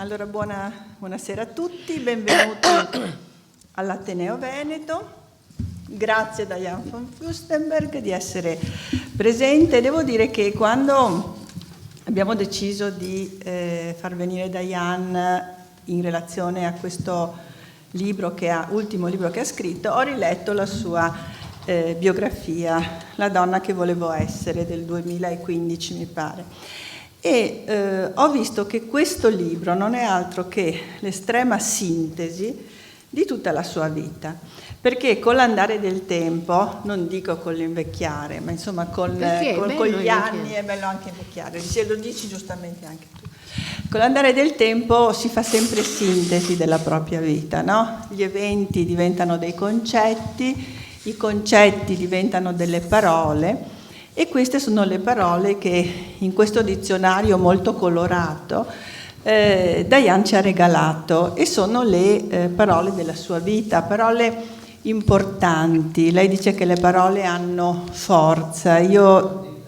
Allora buonasera a tutti, benvenuti all'Ateneo Veneto. Grazie a Diane von Fürstenberg di essere presente. Devo dire che quando abbiamo deciso di far venire Diane in relazione a questo libro ultimo libro che ha scritto, ho riletto la sua biografia, La donna che volevo essere, del 2015 mi pare. E ho visto che questo libro non è altro che l'estrema sintesi di tutta la sua vita, perché con l'andare del tempo, non dico con l'invecchiare, ma insomma con gli anni è bello anche invecchiare, se lo dici giustamente anche tu. Con l'andare del tempo si fa sempre sintesi della propria vita, no? Gli eventi diventano dei concetti, i concetti diventano delle parole. E queste sono le parole che in questo dizionario molto colorato Diane ci ha regalato, e sono le parole della sua vita, parole importanti. Lei dice che le parole hanno forza. Io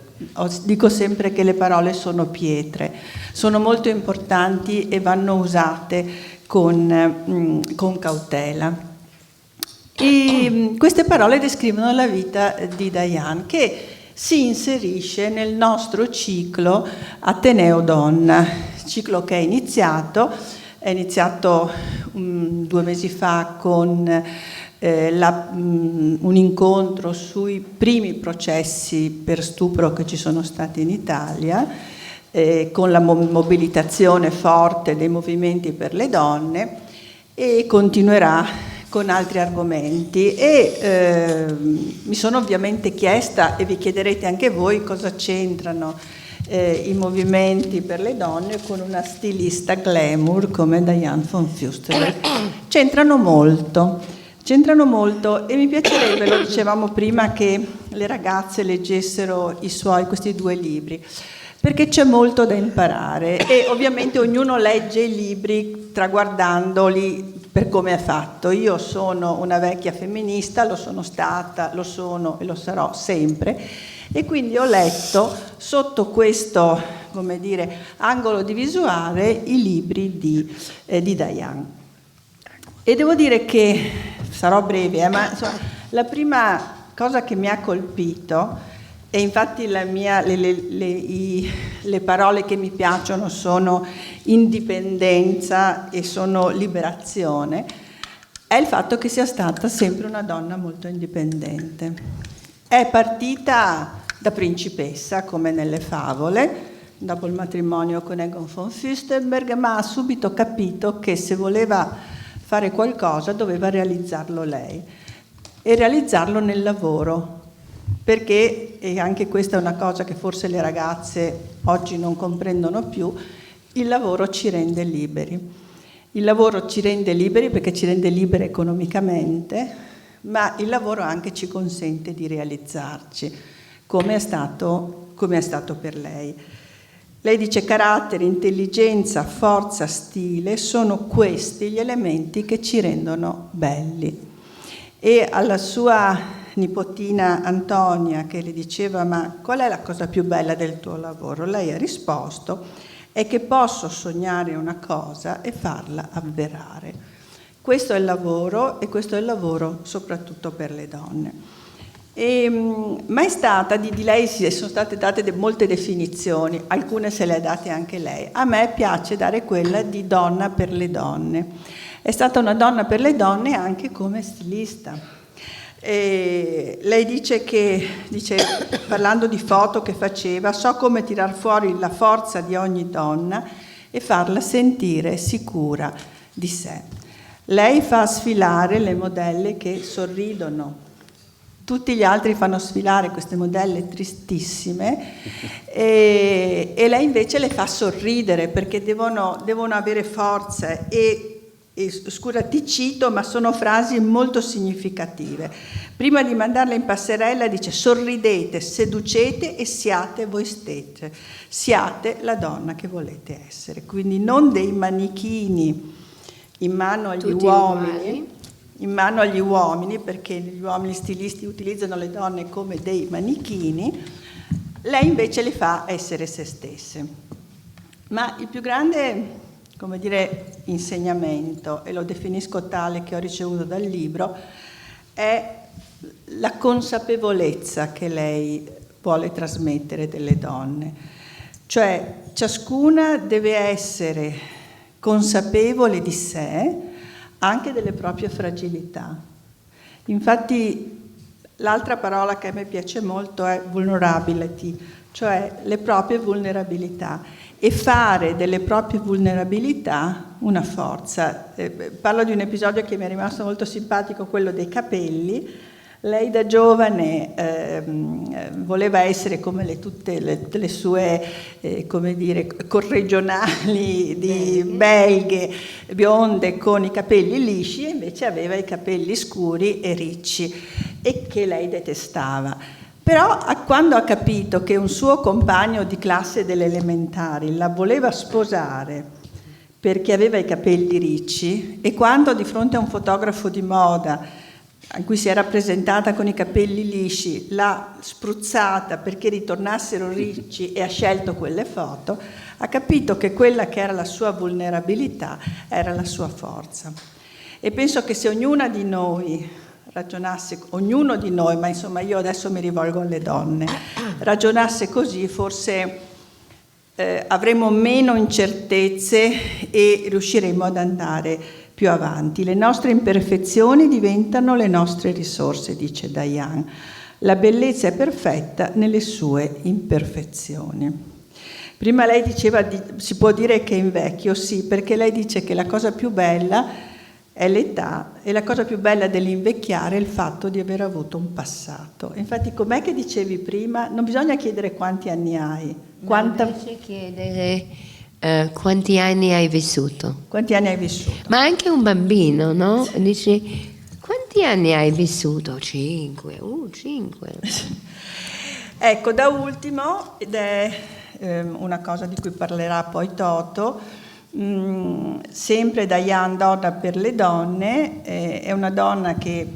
dico sempre che le parole sono pietre, sono molto importanti e vanno usate con cautela. E queste parole descrivono la vita di Diane, che si inserisce nel nostro ciclo Ateneo Donna, ciclo che è iniziato 2 mesi fa con un incontro sui primi processi per stupro che ci sono stati in Italia, con la mobilitazione forte dei movimenti per le donne, e continuerà con altri argomenti. E mi sono ovviamente chiesta, e vi chiederete anche voi, cosa c'entrano i movimenti per le donne con una stilista glamour come Diane von Fürstenberg. C'entrano molto, e mi piacerebbe, lo dicevamo prima, che le ragazze leggessero questi 2 libri, perché c'è molto da imparare, e ovviamente ognuno legge i libri traguardandoli per come è fatto. Io sono una vecchia femminista, lo sono stata, lo sono e lo sarò sempre, e quindi ho letto sotto questo, come dire, angolo di visuale i libri di Diane. E devo dire che, sarò breve, ma insomma, la prima cosa che mi ha colpito, e infatti le parole che mi piacciono sono indipendenza e sono liberazione, è il fatto che sia stata sempre una donna molto indipendente. È partita da principessa, come nelle favole, dopo il matrimonio con Egon von Fürstenberg, ma ha subito capito che se voleva fare qualcosa doveva realizzarlo lei, e realizzarlo nel lavoro. Perché, e anche questa è una cosa che forse le ragazze oggi non comprendono più, il lavoro ci rende liberi. Il lavoro ci rende liberi perché ci rende liberi economicamente, ma il lavoro anche ci consente di realizzarci, come è stato per lei. Lei dice: carattere, intelligenza, forza, stile sono questi gli elementi che ci rendono belli. E alla sua nipotina Antonia, che le diceva: ma qual è la cosa più bella del tuo lavoro? Lei ha risposto: è che posso sognare una cosa e farla avverare. Questo è il lavoro, e questo è il lavoro soprattutto per le donne. Ma è stata, di lei sono state date molte definizioni, alcune se le ha date anche lei. A me piace dare quella di donna per le donne. È stata una donna per le donne anche come stilista. Lei dice, parlando di foto che faceva: so come tirar fuori la forza di ogni donna e farla sentire sicura di sé. Lei fa sfilare le modelle che sorridono, tutti gli altri fanno sfilare queste modelle tristissime, e lei invece le fa sorridere, perché devono avere forza. E scusa, ti cito, ma sono frasi molto significative. Prima di mandarla in passerella dice: sorridete, seducete e siate voi stesse, siate la donna che volete essere. Quindi non dei manichini in mano agli uomini, perché gli uomini stilisti utilizzano le donne come dei manichini. Lei invece le fa essere se stesse. Ma il più grande come dire, insegnamento, e lo definisco tale che ho ricevuto dal libro, è la consapevolezza che lei vuole trasmettere delle donne. Cioè, ciascuna deve essere consapevole di sé, anche delle proprie fragilità. Infatti, l'altra parola che a me piace molto è vulnerability, cioè le proprie vulnerabilità, e fare delle proprie vulnerabilità una forza. Parlo di un episodio che mi è rimasto molto simpatico, quello dei capelli. Lei da giovane voleva essere come tutte le sue come dire, corregionali di belghe, bionde con i capelli lisci, e invece aveva i capelli scuri e ricci, e che lei detestava. Però quando ha capito che un suo compagno di classe delle elementari la voleva sposare perché aveva i capelli ricci, e quando di fronte a un fotografo di moda in cui si era presentata con i capelli lisci, l'ha spruzzata perché ritornassero ricci e ha scelto quelle foto, ha capito che quella che era la sua vulnerabilità era la sua forza. E penso che se ognuna di noi ragionasse, ognuno di noi, ma insomma io adesso mi rivolgo alle donne, ragionasse così, forse avremo meno incertezze e riusciremo ad andare più avanti. Le nostre imperfezioni diventano le nostre risorse, dice Diane. La bellezza è perfetta nelle sue imperfezioni. Prima lei diceva, si può dire che invecchio, sì, perché lei dice che la cosa più bella è l'età, e la cosa più bella dell'invecchiare è il fatto di aver avuto un passato. Infatti, com'è che dicevi prima? Non bisogna chiedere quanti anni hai. Invece chiedere quanti anni hai vissuto. Quanti anni hai vissuto? Ma anche un bambino, no? Dici, quanti anni hai vissuto? 5. 5. Ecco, da ultimo, ed è una cosa di cui parlerà poi Toto, sempre Diane, Donna per le donne, è una donna che,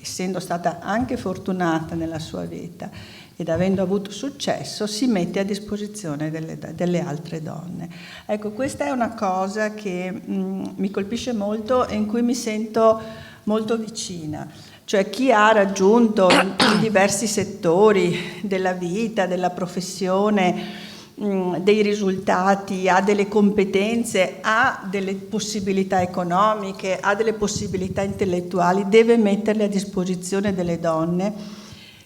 essendo stata anche fortunata nella sua vita ed avendo avuto successo, si mette a disposizione delle altre donne. Ecco, questa è una cosa che mi colpisce molto e in cui mi sento molto vicina. Cioè, chi ha raggiunto in diversi settori della vita, della professione, dei risultati, ha delle competenze, ha delle possibilità economiche, ha delle possibilità intellettuali, deve metterle a disposizione delle donne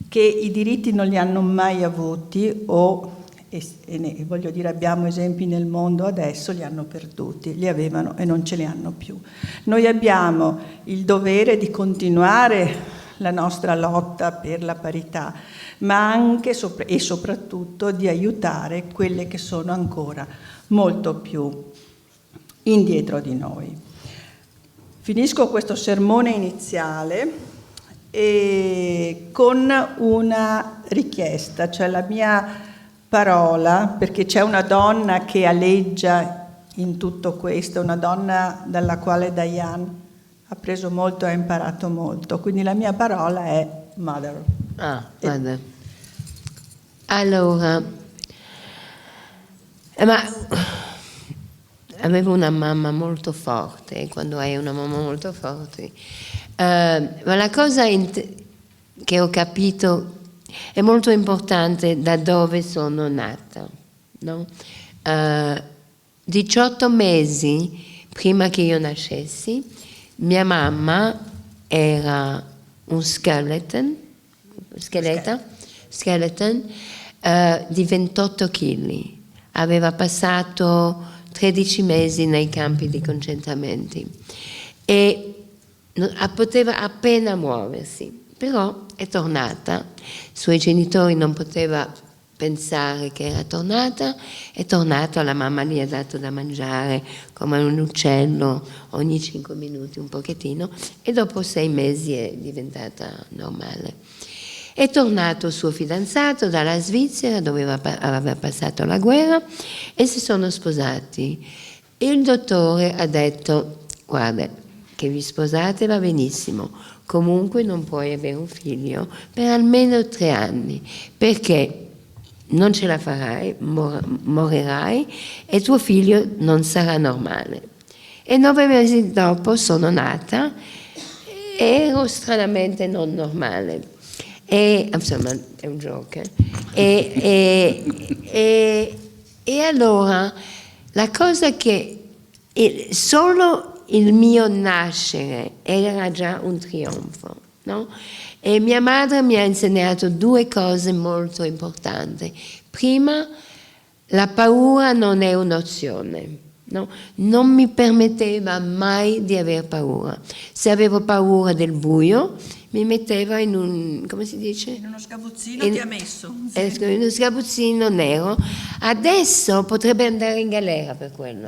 che i diritti non li hanno mai avuti voglio dire, abbiamo esempi nel mondo adesso, li hanno perduti, li avevano e non ce li hanno più. Noi abbiamo il dovere di continuare la nostra lotta per la parità, ma anche e soprattutto di aiutare quelle che sono ancora molto più indietro di noi. Finisco questo sermone iniziale con una richiesta, cioè la mia parola, perché c'è una donna che aleggia in tutto questo, una donna dalla quale Diane ha preso molto e ha imparato molto, quindi la mia parola è mother. Mother. Allora, ma avevo una mamma molto forte, quando hai una mamma molto forte, ma la cosa che ho capito è molto importante da dove sono nata, no? 18 mesi prima che io nascessi, mia mamma era un skeleton di 28 kg. Aveva passato 13 mesi nei campi di concentramento e poteva appena muoversi, però è tornata. I suoi genitori non potevano pensare che era tornata, è tornata, la mamma gli ha dato da mangiare come un uccello ogni 5 minuti un pochettino, e dopo 6 mesi è diventata normale. È tornato il suo fidanzato dalla Svizzera, dove aveva passato la guerra, e si sono sposati. Il dottore ha detto: guarda, che vi sposate va benissimo, comunque non puoi avere un figlio per almeno 3 anni, perché non ce la farai, morirai e tuo figlio non sarà normale. E 9 mesi dopo sono nata e ero stranamente non normale. E, insomma, è un gioco. E allora la cosa che solo il mio nascere era già un trionfo, no? E mia madre mi ha insegnato 2 cose molto importanti. Prima, la paura non è un'opzione. No? Non mi permetteva mai di aver paura. Se avevo paura del buio, mi metteva in un, come si dice? In uno sgabuzzino ti ha messo. In uno sgabuzzino nero. Adesso potrebbe andare in galera per quello.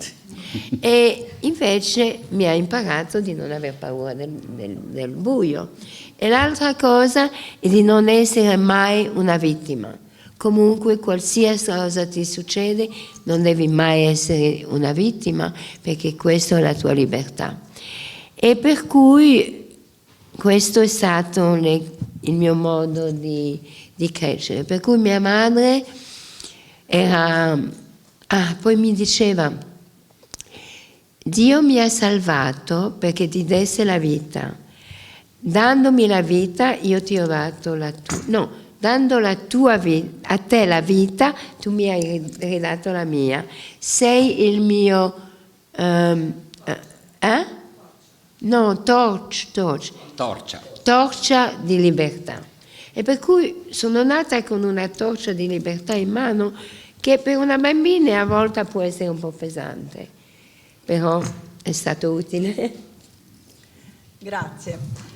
E invece mi ha imparato di non aver paura del buio. E l'altra cosa è di non essere mai una vittima. Comunque qualsiasi cosa ti succede non devi mai essere una vittima, perché questa è la tua libertà. E per cui questo è stato il mio modo di crescere. Per cui mia madre poi mi diceva: Dio mi ha salvato perché ti desse la vita. Dandomi la vita io ti ho dato la tua... No, dando la tua vita, a te la vita, tu mi hai ridato la mia. Sei il mio... No, torcia di libertà. E per cui sono nata con una torcia di libertà in mano che per una bambina a volte può essere un po' pesante, però è stato utile. Grazie.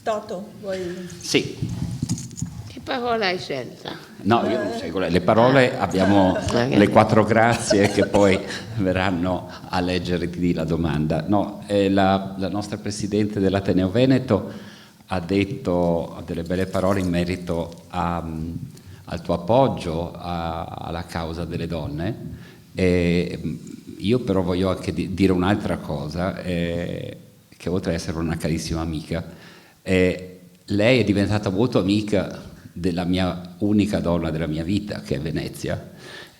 Toto, vuoi? Sì. Che parola hai scelto? No, io non seguo le parole, abbiamo le 4 grazie che poi verranno a leggerti la domanda. No, la nostra Presidente dell'Ateneo Veneto ha detto delle belle parole in merito al tuo appoggio alla causa delle donne. E io però voglio anche dire un'altra cosa, che oltre ad essere una carissima amica, lei è diventata molto amica della mia unica donna della mia vita, che è Venezia,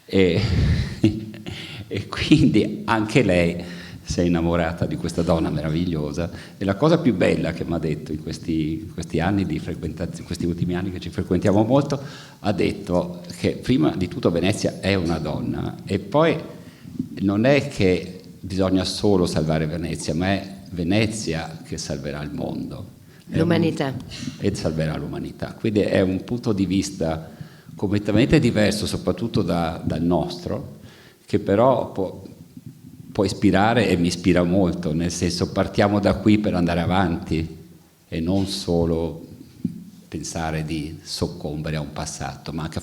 e quindi anche lei si è innamorata di questa donna meravigliosa. E la cosa più bella che mi ha detto in questi anni di frequentazione, questi ultimi anni che ci frequentiamo molto, ha detto che prima di tutto Venezia è una donna, e poi non è che bisogna solo salvare Venezia, ma è Venezia che salverà il mondo. L'umanità. E salverà l'umanità. Quindi è un punto di vista completamente diverso, soprattutto dal nostro, che però può ispirare, e mi ispira molto, nel senso, partiamo da qui per andare avanti e non solo pensare di soccombere a un passato, ma anche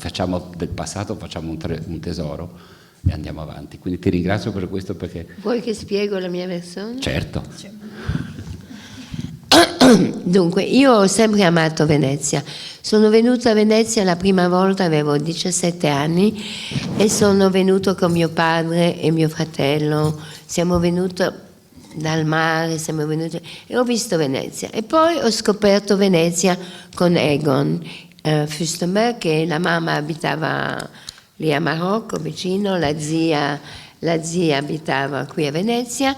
del passato facciamo un tesoro e andiamo avanti. Quindi ti ringrazio per questo, perché... Vuoi che spiego la mia versione? Certo. Dunque, io ho sempre amato Venezia. Sono venuta a Venezia la prima volta, avevo 17 anni, e sono venuto con mio padre e mio fratello. Siamo venuti dal mare, e ho visto Venezia. E poi ho scoperto Venezia con Egon Fürstenberg, che la mamma abitava lì a Marocco, vicino, la zia abitava qui a Venezia,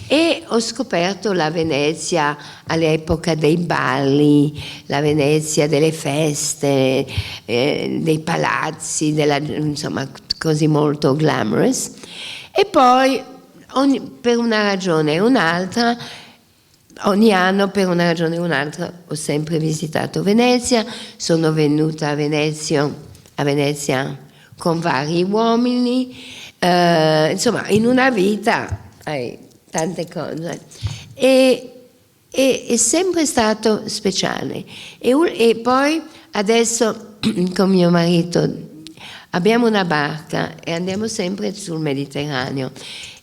e ho scoperto la Venezia all'epoca dei balli, la Venezia delle feste, dei palazzi, insomma, così molto glamorous. E poi per una ragione o un'altra, ogni anno per una ragione o un'altra, ho sempre visitato Venezia. Sono venuta a Venezia con vari uomini, insomma, in una vita hai tante cose, e è sempre stato speciale. E poi adesso con mio marito abbiamo una barca e andiamo sempre sul Mediterraneo,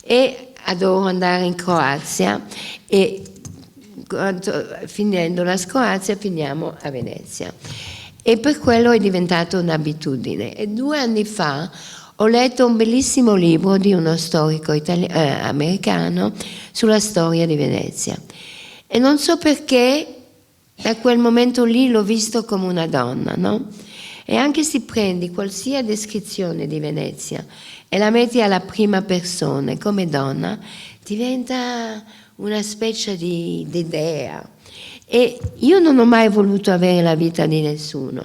e adoro andare in Croazia, e finendo la Croazia finiamo a Venezia, e per quello è diventata un'abitudine. E 2 anni fa ho letto un bellissimo libro di uno storico americano sulla storia di Venezia, E non so perché da quel momento lì l'ho visto come una donna, no? E anche se prendi qualsiasi descrizione di Venezia e la metti alla prima persona come donna, diventa una specie di idea. E io non ho mai voluto avere la vita di nessuno,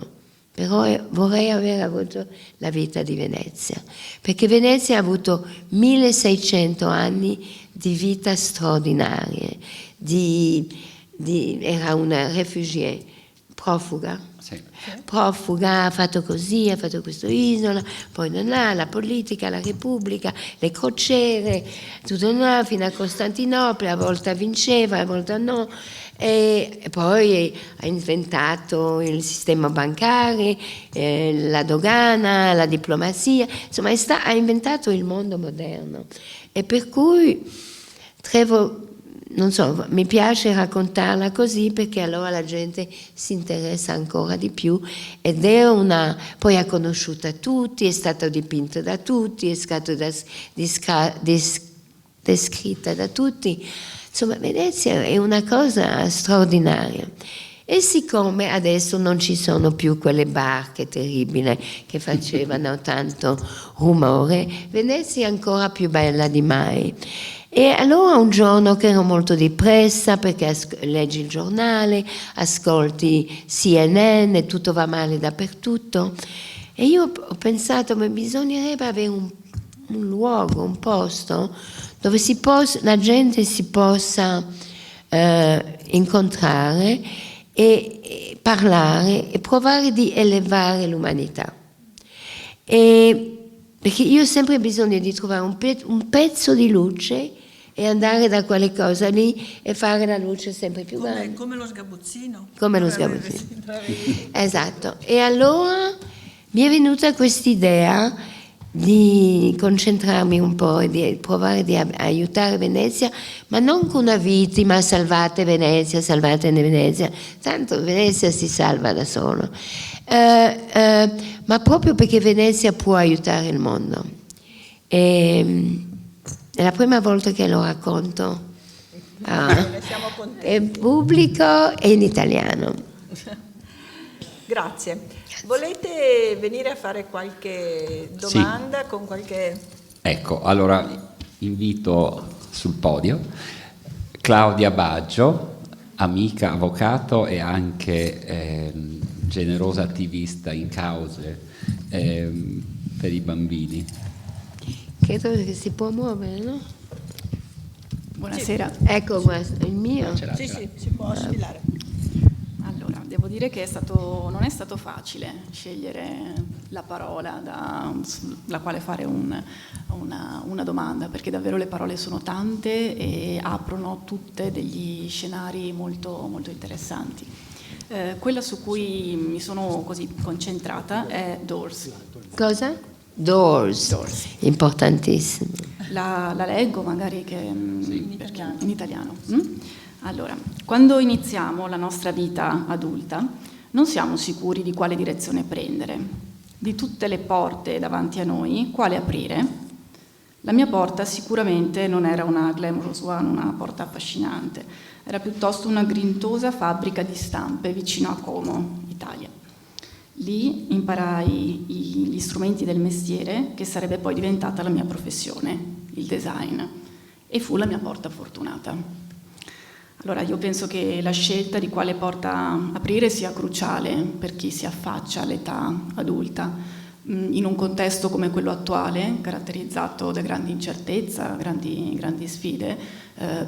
però vorrei aver avuto la vita di Venezia, perché Venezia ha avuto 1600 anni di vita straordinarie, era una réfugiée, profuga. Sì. Profuga, ha fatto così, ha fatto questa isola, poi non ha la politica, la Repubblica, le crociere, tutto là, fino a Costantinopoli, a volte vinceva, a volte no, e poi ha inventato il sistema bancario, la dogana, la diplomazia, insomma ha inventato il mondo moderno, e per cui trovo, non so, mi piace raccontarla così perché allora la gente si interessa ancora di più, ed è poi ha conosciuto tutti, è stato dipinto da tutti, è stato descritta da tutti, insomma Venezia è una cosa straordinaria. E siccome adesso non ci sono più quelle barche terribili che facevano tanto rumore, Venezia è ancora più bella di mai. E allora un giorno che ero molto depressa perché leggi il giornale, ascolti CNN e tutto va male dappertutto, e io ho pensato che bisognerebbe avere un luogo, un posto dove la gente si possa incontrare e parlare e provare di elevare l'umanità. Perché io ho sempre bisogno di trovare un pezzo di luce e andare da quelle cose lì e fare la luce sempre più grande. Come lo sgabuzzino. Come lo sgabuzzino. Esatto. E allora mi è venuta quest'idea di concentrarmi un po' e di provare di aiutare Venezia, ma non con una vittima, salvate Venezia, tanto Venezia si salva da solo, ma proprio perché Venezia può aiutare il mondo. È la prima volta che lo racconto in pubblico e in italiano. Grazie. Volete venire a fare qualche domanda? Sì. Con qualche... Ecco, allora invito sul podio Claudia Baggio, amica, avvocato e anche generosa attivista in cause per i bambini. Credo che si può muovere, no? Buonasera. Sì. Ecco, guarda, il mio. Sì, si può sfilare. Allora, devo dire che non è stato facile scegliere la parola la quale fare una domanda, perché davvero le parole sono tante e aprono tutte degli scenari molto, molto interessanti. Quella su cui mi sono così concentrata è Doors. Cosa? Doors. Importantissimo. La leggo magari in italiano. Allora, quando iniziamo la nostra vita adulta non siamo sicuri di quale direzione prendere. Di tutte le porte davanti a noi, quale aprire? La mia porta sicuramente non era una glamorous one, una porta affascinante, era piuttosto una grintosa fabbrica di stampe vicino a Como, Italia. Lì imparai gli strumenti del mestiere che sarebbe poi diventata la mia professione, il design, e fu la mia porta fortunata. Allora io penso che la scelta di quale porta aprire sia cruciale per chi si affaccia all'età adulta, in un contesto come quello attuale, caratterizzato da grandi incertezza, grandi sfide.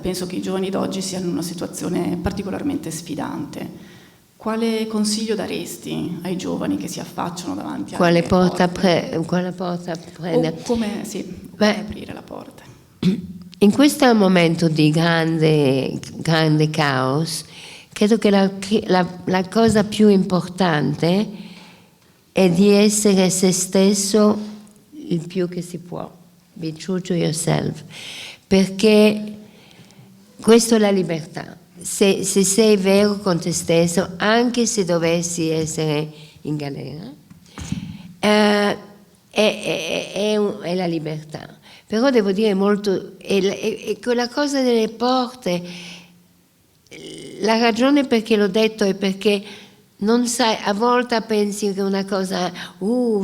Penso che i giovani d'oggi siano in una situazione particolarmente sfidante. Quale consiglio daresti ai giovani che si affacciano davanti alle porte? Quale porta prendere? Come aprire la porta? In questo momento di grande caos, credo che la cosa più importante è di essere se stesso il più che si può. Be true to yourself. Perché questa è la libertà. Se sei vero con te stesso, anche se dovessi essere in galera, è la libertà. Però devo dire molto, e quella cosa delle porte la ragione perché l'ho detto è perché non sai, a volte pensi che una cosa,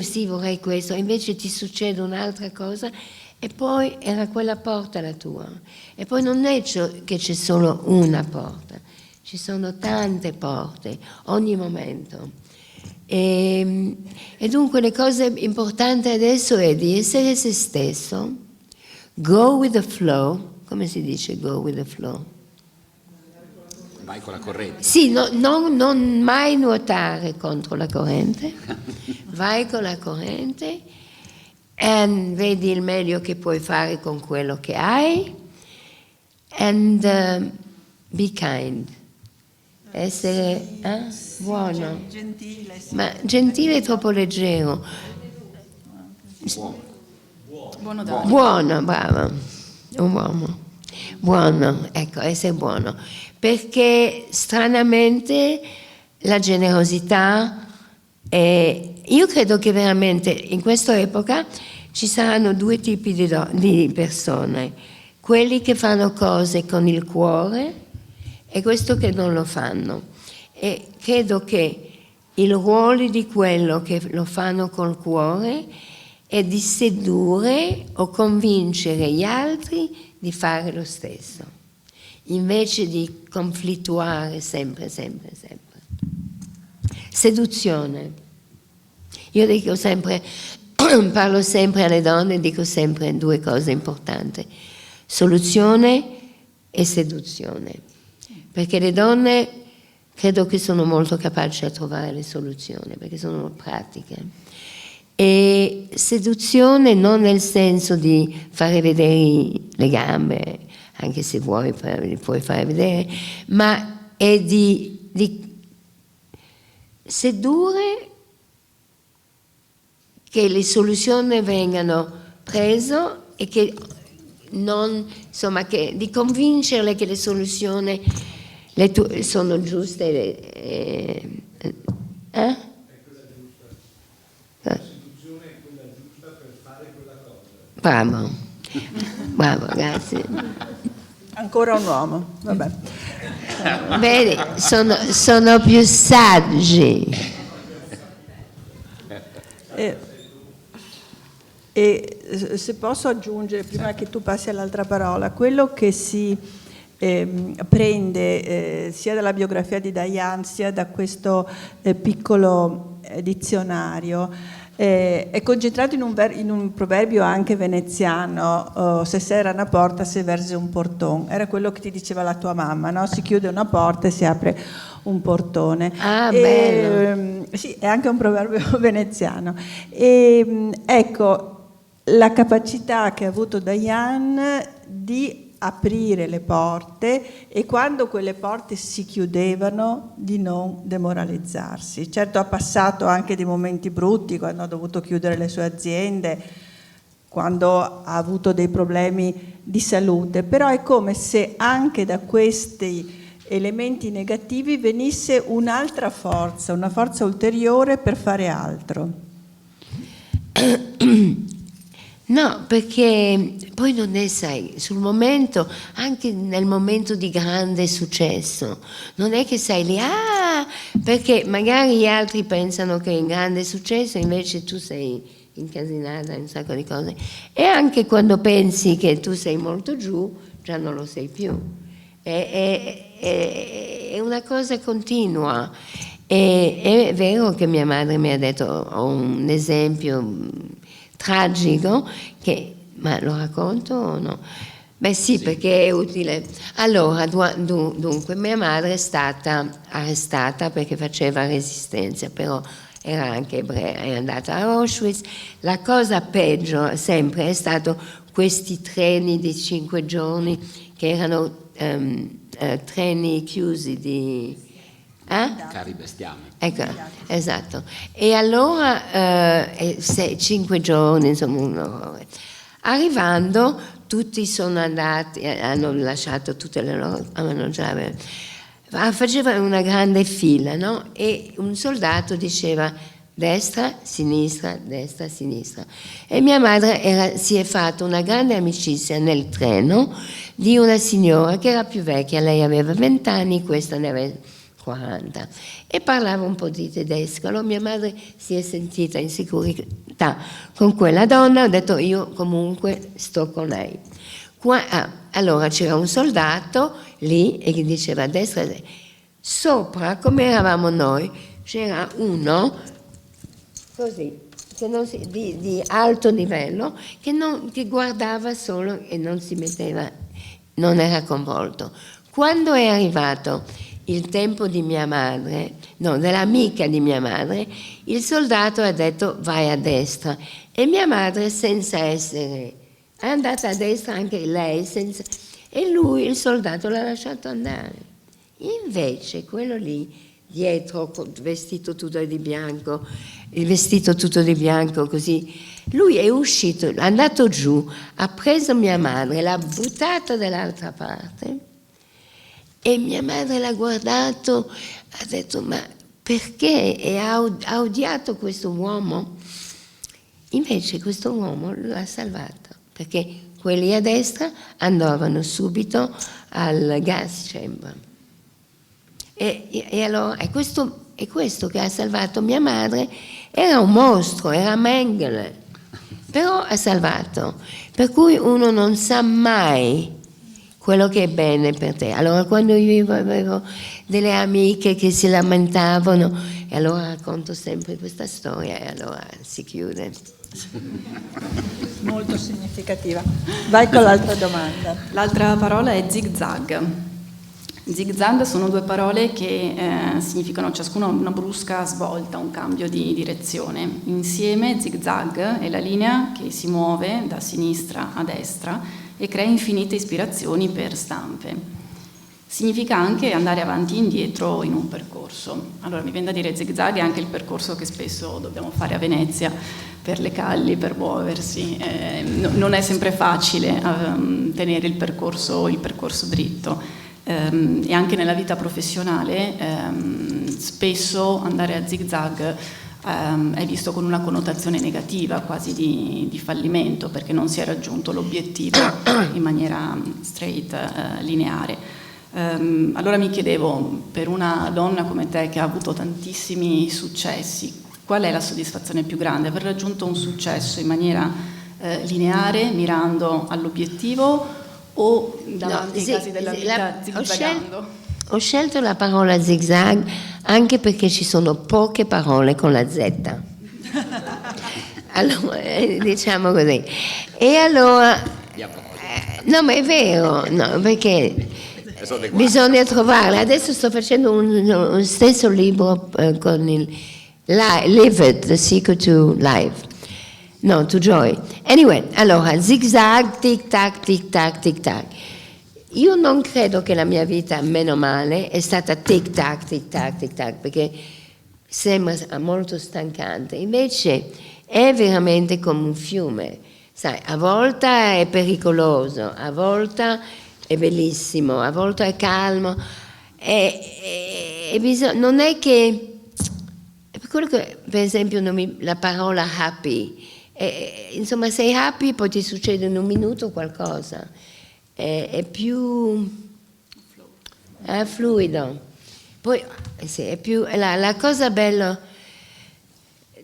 sì, vorrei questo, invece ti succede un'altra cosa e poi era quella porta la tua. E poi non è che c'è solo una porta, ci sono tante porte, ogni momento. E dunque le cose importanti adesso è di essere se stesso, go with the flow, come si dice go with the flow? Vai con la corrente. Sì, non mai nuotare contro la corrente, vai con la corrente e vedi il meglio che puoi fare con quello che hai and be kind, essere buono, gentile, sì. ma gentile è troppo leggero, buono, bravo, un uomo, buono, ecco, essere buono. Perché stranamente la generosità io credo che veramente in questa epoca ci saranno due tipi di persone, quelli che fanno cose con il cuore e questo che non lo fanno, e credo che il ruolo di quello che lo fanno col cuore è di sedurre o convincere gli altri di fare lo stesso, invece di conflittuare sempre. Seduzione. Io dico sempre, parlo sempre alle donne, dico sempre due cose importanti: soluzione e seduzione. Perché le donne credo che sono molto capaci a trovare le soluzioni, perché sono pratiche. E seduzione non nel senso di fare vedere le gambe, anche se vuoi li puoi fare vedere, ma è di sedurre, che le soluzioni vengano prese e che non, insomma, che di convincerle che le soluzioni sono giuste. La seduzione è quella giusta per fare quella cosa. Bravo, grazie. Ancora un uomo, vabbè. Vedi, sono più saggi. E se posso aggiungere, prima che tu passi all'altra parola, quello che si prende sia dalla biografia di Diane sia da questo piccolo dizionario è concentrato in un proverbio anche veneziano, se serra una porta se verse un portone, era quello che ti diceva la tua mamma, no? Si chiude una porta e si apre un portone. Bello. Sì, è anche un proverbio veneziano. Ecco, la capacità che ha avuto Diane di aprire le porte e quando quelle porte si chiudevano di non demoralizzarsi. Certo ha passato anche dei momenti brutti, quando ha dovuto chiudere le sue aziende, quando ha avuto dei problemi di salute, però è come se anche da questi elementi negativi venisse un'altra forza, una forza ulteriore per fare altro. No, perché poi non è, sai, sul momento, anche nel momento di grande successo, non è che sei lì, perché magari gli altri pensano che è un grande successo, invece tu sei incasinata in un sacco di cose. E anche quando pensi che tu sei molto giù, già non lo sei più. È una cosa continua. È vero che mia madre mi ha detto, ho un esempio tragico, ma lo racconto o no? Beh sì, perché è utile. Allora, dunque, mia madre è stata arrestata perché faceva resistenza, però era anche ebrea, è andata a Auschwitz. La cosa peggio sempre è stato questi treni di 5 giorni che erano treni chiusi di... Cari bestiame. Ecco, esatto. E allora 5 giorni, insomma, un orrore. Arrivando, tutti sono andati, hanno lasciato tutte le loro, facevano una grande fila, no? E un soldato diceva: destra, sinistra, destra, sinistra. E mia madre si è fatta una grande amicizia nel treno di una signora che era più vecchia, lei aveva 20 anni, questa ne aveva 40, e parlava un po' di tedesco. Allora mia madre si è sentita in sicurezza con quella donna, ha detto io comunque sto con lei. Allora c'era un soldato lì e gli diceva a destra e a destra. Sopra, come eravamo noi, c'era uno così, di alto livello, che guardava solo e non si metteva, non era coinvolto. Quando è arrivato il tempo di mia madre, no, dell'amica di mia madre, il soldato ha detto vai a destra e mia madre senza essere, è andata a destra anche lei, e lui, il soldato, l'ha lasciato andare. Invece quello lì, dietro, vestito tutto di bianco, il vestito tutto di bianco così, lui è uscito, è andato giù, ha preso mia madre, l'ha buttata dall'altra parte e mia madre l'ha guardato, ha detto ma perché? E ha odiato questo uomo. Invece questo uomo l'ha salvato, perché quelli a destra andavano subito al gas chamber. E allora è questo che ha salvato mia madre. Era un mostro, era Mengele, però ha salvato. Per cui uno non sa mai quello che è bene per te. Allora quando io avevo delle amiche che si lamentavano, e allora racconto sempre questa storia e allora si chiude. Molto significativa. Vai con l'altra domanda. L'altra parola è zigzag. Zigzag sono due parole che significano ciascuna una brusca svolta, un cambio di direzione. Insieme zigzag è la linea che si muove da sinistra a destra e crea infinite ispirazioni per stampe. Significa anche andare avanti e indietro in un percorso. Allora mi viene da dire zigzag è anche il percorso che spesso dobbiamo fare a Venezia per le calli, per muoversi. Non è sempre facile tenere il percorso dritto. E anche nella vita professionale spesso andare a zigzag è visto con una connotazione negativa, quasi di fallimento, perché non si è raggiunto l'obiettivo in maniera straight, lineare. Allora mi chiedevo, per una donna come te che ha avuto tantissimi successi, qual è la soddisfazione più grande? Aver raggiunto un successo in maniera lineare, mirando all'obiettivo, o davanti ai casi della vita zigzagando? Ho scelto la parola zigzag anche perché ci sono poche parole con la Z. Allora, diciamo così. E allora, no, ma è vero, no, perché bisogna trovarle. Adesso sto facendo un stesso libro con il Live It, The Secret to Life. No, to joy. Anyway, allora, zigzag, tic-tac, tic-tac, tic-tac. Io non credo che la mia vita, meno male, è stata tic-tac, tic-tac, tic-tac, perché sembra molto stancante. Invece è veramente come un fiume. Sai, a volte è pericoloso, a volte è bellissimo, a volte è calmo. Non è che... Per quello che, per esempio, la parola happy... insomma, sei happy, poi ti succede in un minuto qualcosa, è più fluido. Poi sì, è più, la cosa bella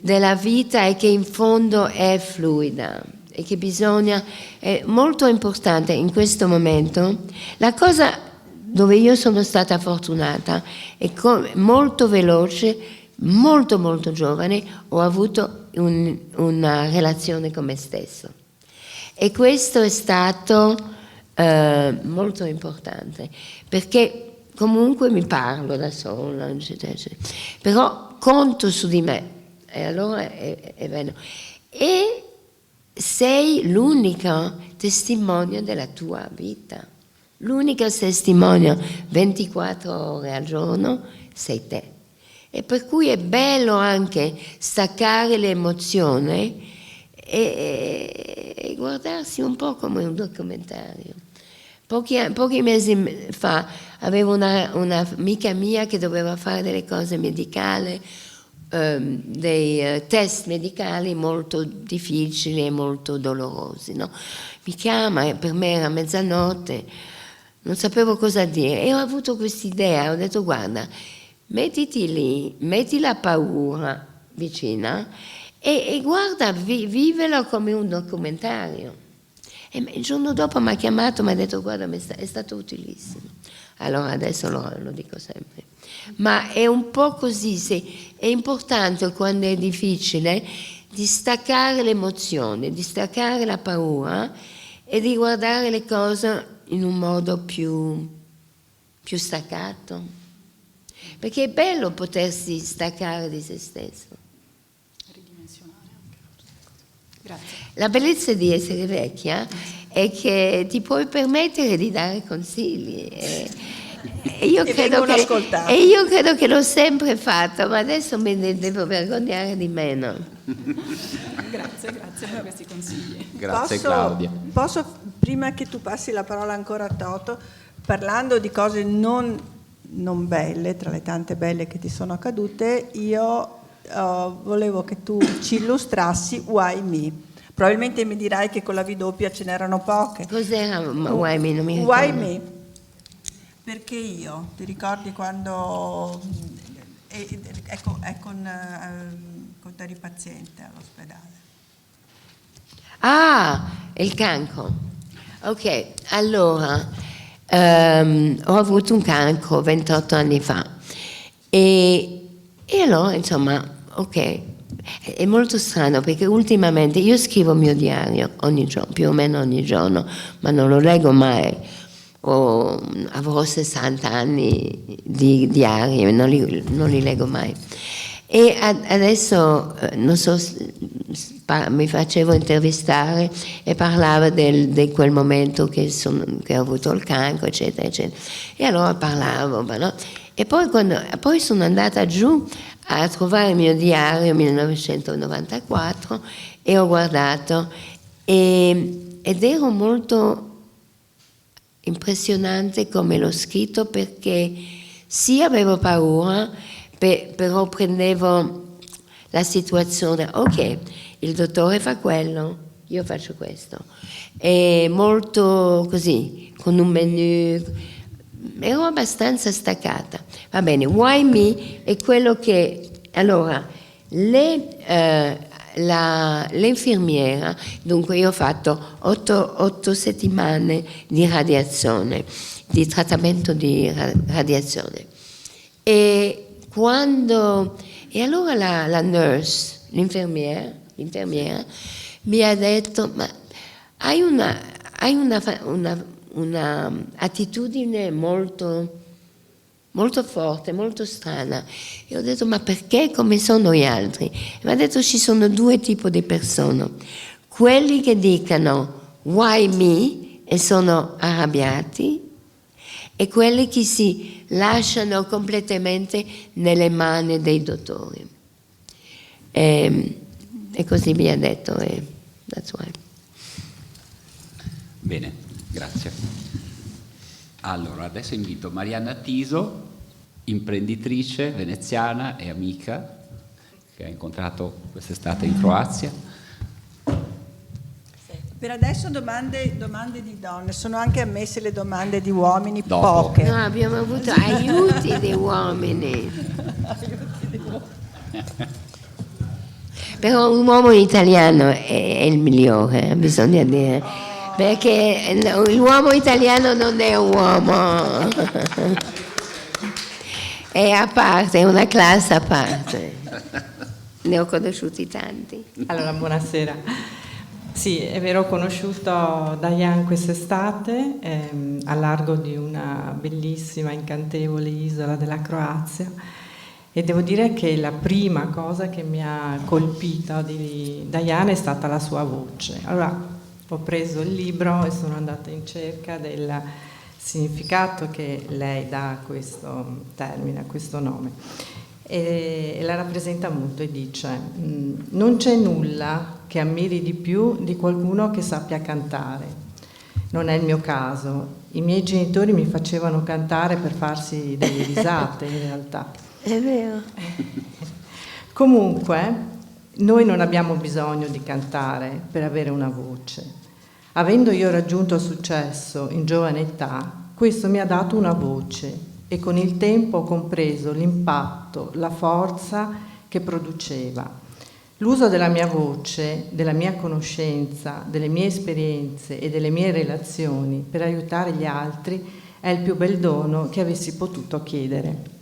della vita è che in fondo è fluida e che bisogna, è molto importante in questo momento. La cosa dove io sono stata fortunata è molto veloce, molto molto giovane, ho avuto una relazione con me stesso e questo è stato molto importante, perché comunque mi parlo da sola, eccetera, eccetera. Però conto su di me e allora è bello. E sei l'unico testimonio della tua vita, l'unico testimonio 24 ore al giorno sei te. E per cui è bello anche staccare l'emozione e guardarsi un po' come un documentario. Pochi mesi fa avevo un'amica mia che doveva fare delle cose medicali, test medicali molto difficili e molto dolorosi, no? Mi chiama, e per me era mezzanotte, non sapevo cosa dire e ho avuto quest'idea, ho detto guarda, mettiti lì, metti la paura vicina e guarda, vivelo come un documentario. E il giorno dopo mi ha chiamato, mi ha detto guarda, è stato utilissimo. Allora adesso lo dico sempre. Ma è un po' così, è importante quando è difficile di staccare l'emozione, di staccare la paura e di guardare le cose in un modo più staccato. Perché è bello potersi staccare di se stesso. Ridimensionare anche. Grazie. La bellezza di essere vecchia è che ti puoi permettere di dare consigli. E io credo che l'ho sempre fatto, ma adesso me ne devo vergognare di meno. Grazie per questi consigli. Grazie Claudia. Posso, prima che tu passi la parola ancora a Toto, parlando di cose non belle, tra le tante belle che ti sono accadute, io volevo che tu ci illustrassi Why Me. Probabilmente mi dirai che con la V doppia ce n'erano poche. Cos'era Why Me? Non mi ricordo. Why Me? Perché io, ti ricordi quando è con Terry Paziente all'ospedale? Ah, il cancro. Ok, allora, ho avuto un cancro 28 anni fa e allora, insomma, ok, è molto strano perché ultimamente io scrivo il mio diario ogni giorno, più o meno ogni giorno, ma non lo leggo mai. Avrò 60 anni di diario, non li leggo mai. E adesso, non so, mi facevo intervistare e parlava di quel momento che ho avuto il cancro, eccetera, eccetera. E allora parlavo, no? E poi sono andata giù a trovare il mio diario 1994 e ho guardato ed ero molto impressionante come l'ho scritto perché sì, avevo paura, però prendevo la situazione, ok, il dottore fa quello, io faccio questo. E molto così, con un menu, ero abbastanza staccata. Va bene, Why Me è quello che, allora, l'infermiera, dunque io ho fatto 8 settimane di radiazione, di trattamento di radiazione. E allora la nurse, l'infermiera, mi ha detto, ma hai una attitudine molto forte, molto strana. E ho detto, ma perché come sono gli altri? E mi ha detto, ci sono 2 tipi di persone. Quelli che dicono, why me? E sono arrabbiati, e quelli che si lasciano completamente nelle mani dei dottori. E così mi ha detto, that's why. Bene, grazie. Allora, adesso invito Marianna Tiso, imprenditrice veneziana e amica, che ha incontrato quest'estate in Croazia. Per adesso domande di donne, sono anche ammesse le domande di uomini, Dopo. poche. No, abbiamo avuto aiuti di uomini. Però un uomo italiano è il migliore, bisogna dire, perché l'uomo italiano non è un uomo, è a parte, è una classe a parte. Ne ho conosciuti tanti. Allora, buonasera. Sì, è vero, ho conosciuto Diane quest'estate a largo di una bellissima, incantevole isola della Croazia, e devo dire che la prima cosa che mi ha colpito di Diane è stata la sua voce. Allora, ho preso il libro e sono andata in cerca del significato che lei dà a questo termine, a questo nome. E la rappresenta molto e dice: non c'è nulla che ammiri di più di qualcuno che sappia cantare. Non è il mio caso, i miei genitori mi facevano cantare per farsi delle risate in realtà. È vero. Comunque, noi non abbiamo bisogno di cantare per avere una voce. Avendo io raggiunto successo in giovane età, questo mi ha dato una voce e con il tempo ho compreso l'impatto, la forza che produceva. L'uso della mia voce, della mia conoscenza, delle mie esperienze e delle mie relazioni per aiutare gli altri è il più bel dono che avessi potuto chiedere.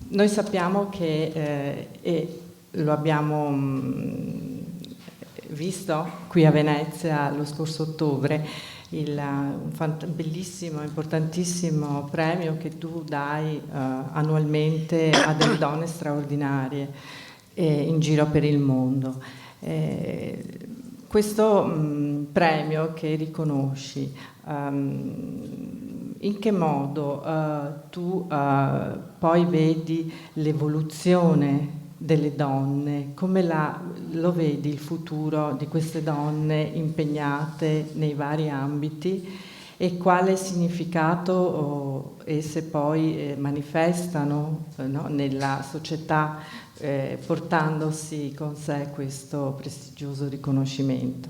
Noi sappiamo che, e lo abbiamo visto qui a Venezia lo scorso ottobre, un bellissimo, importantissimo premio che tu dai annualmente a delle donne straordinarie in giro per il mondo. Questo premio che riconosci, in che modo tu poi vedi l'evoluzione delle donne, come lo vedi il futuro di queste donne impegnate nei vari ambiti e quale significato esse poi manifestano, no, nella società, portandosi con sé questo prestigioso riconoscimento?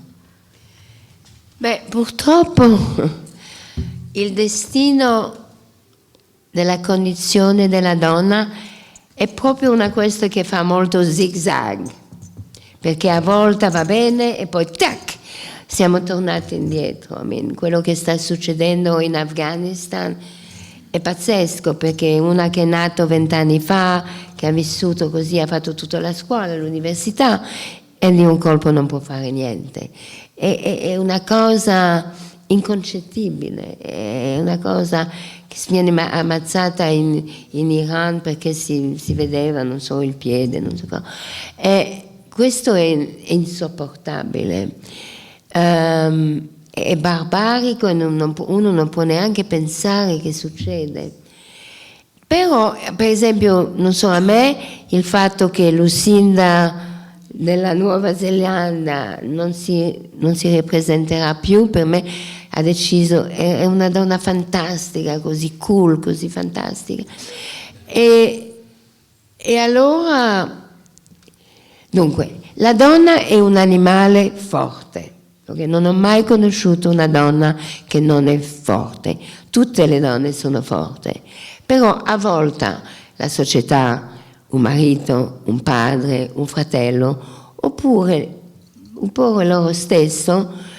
Beh, purtroppo il destino della condizione della donna è proprio una questione che fa molto zigzag, perché a volte va bene e poi tac, siamo tornati indietro. Quello che sta succedendo in Afghanistan è pazzesco, perché una che è nata 20 anni fa, che ha vissuto così, ha fatto tutta la scuola, l'università, e di un colpo non può fare niente. È una cosa inconcettibile, è una cosa che si viene ammazzata in Iran perché si vedeva, non so, il piede, non so cosa. Questo è insopportabile, è barbarico e uno non può neanche pensare che succede. Però, per esempio, non so, a me il fatto che Lucinda della Nuova Zelanda non si ripresenterà più, per me ha deciso, è una donna fantastica, così cool, così fantastica. E allora, dunque, la donna è un animale forte, perché non ho mai conosciuto una donna che non è forte. Tutte le donne sono forti, però a volte la società, un marito, un padre, un fratello, oppure loro stesso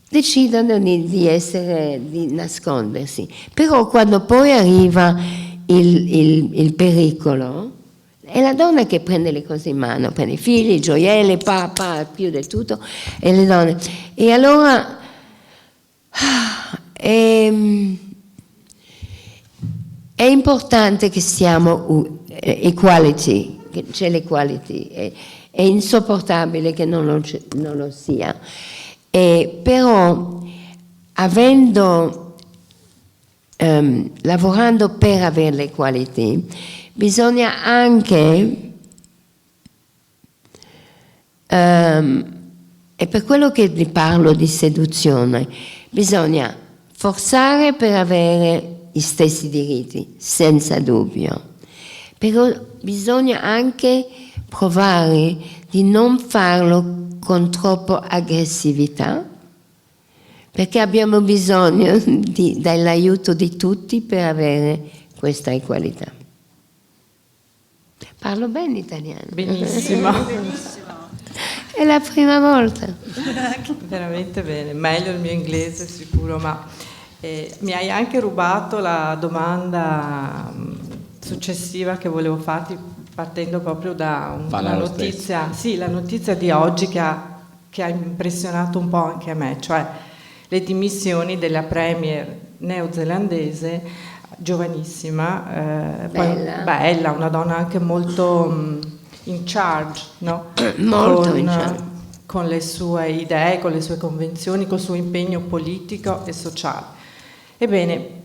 decidono di nascondersi. Però quando poi arriva il pericolo, è la donna che prende le cose in mano, prende i figli, i gioielli, papà, più del tutto, e le donne. E allora è importante che siamo equality, che c'è l'equality, è insopportabile che non lo sia. Però lavorando per avere l'equality, bisogna anche, è per quello che vi parlo di seduzione, bisogna forzare per avere gli stessi diritti, senza dubbio. Però bisogna anche provare di non farlo con troppa aggressività, perché abbiamo bisogno dell'aiuto di tutti per avere questa equalità. Parlo bene italiano. Benissimo. È la prima volta. Veramente bene, meglio il mio inglese sicuro, ma mi hai anche rubato la domanda successiva che volevo farti, partendo proprio da una notizia, sì, la notizia di oggi che ha impressionato un po' anche a me, cioè le dimissioni della premier neozelandese, giovanissima, bella, una donna anche molto in charge, no? Molto in charge. Con le sue idee, con le sue convinzioni, col suo impegno politico e sociale. Ebbene,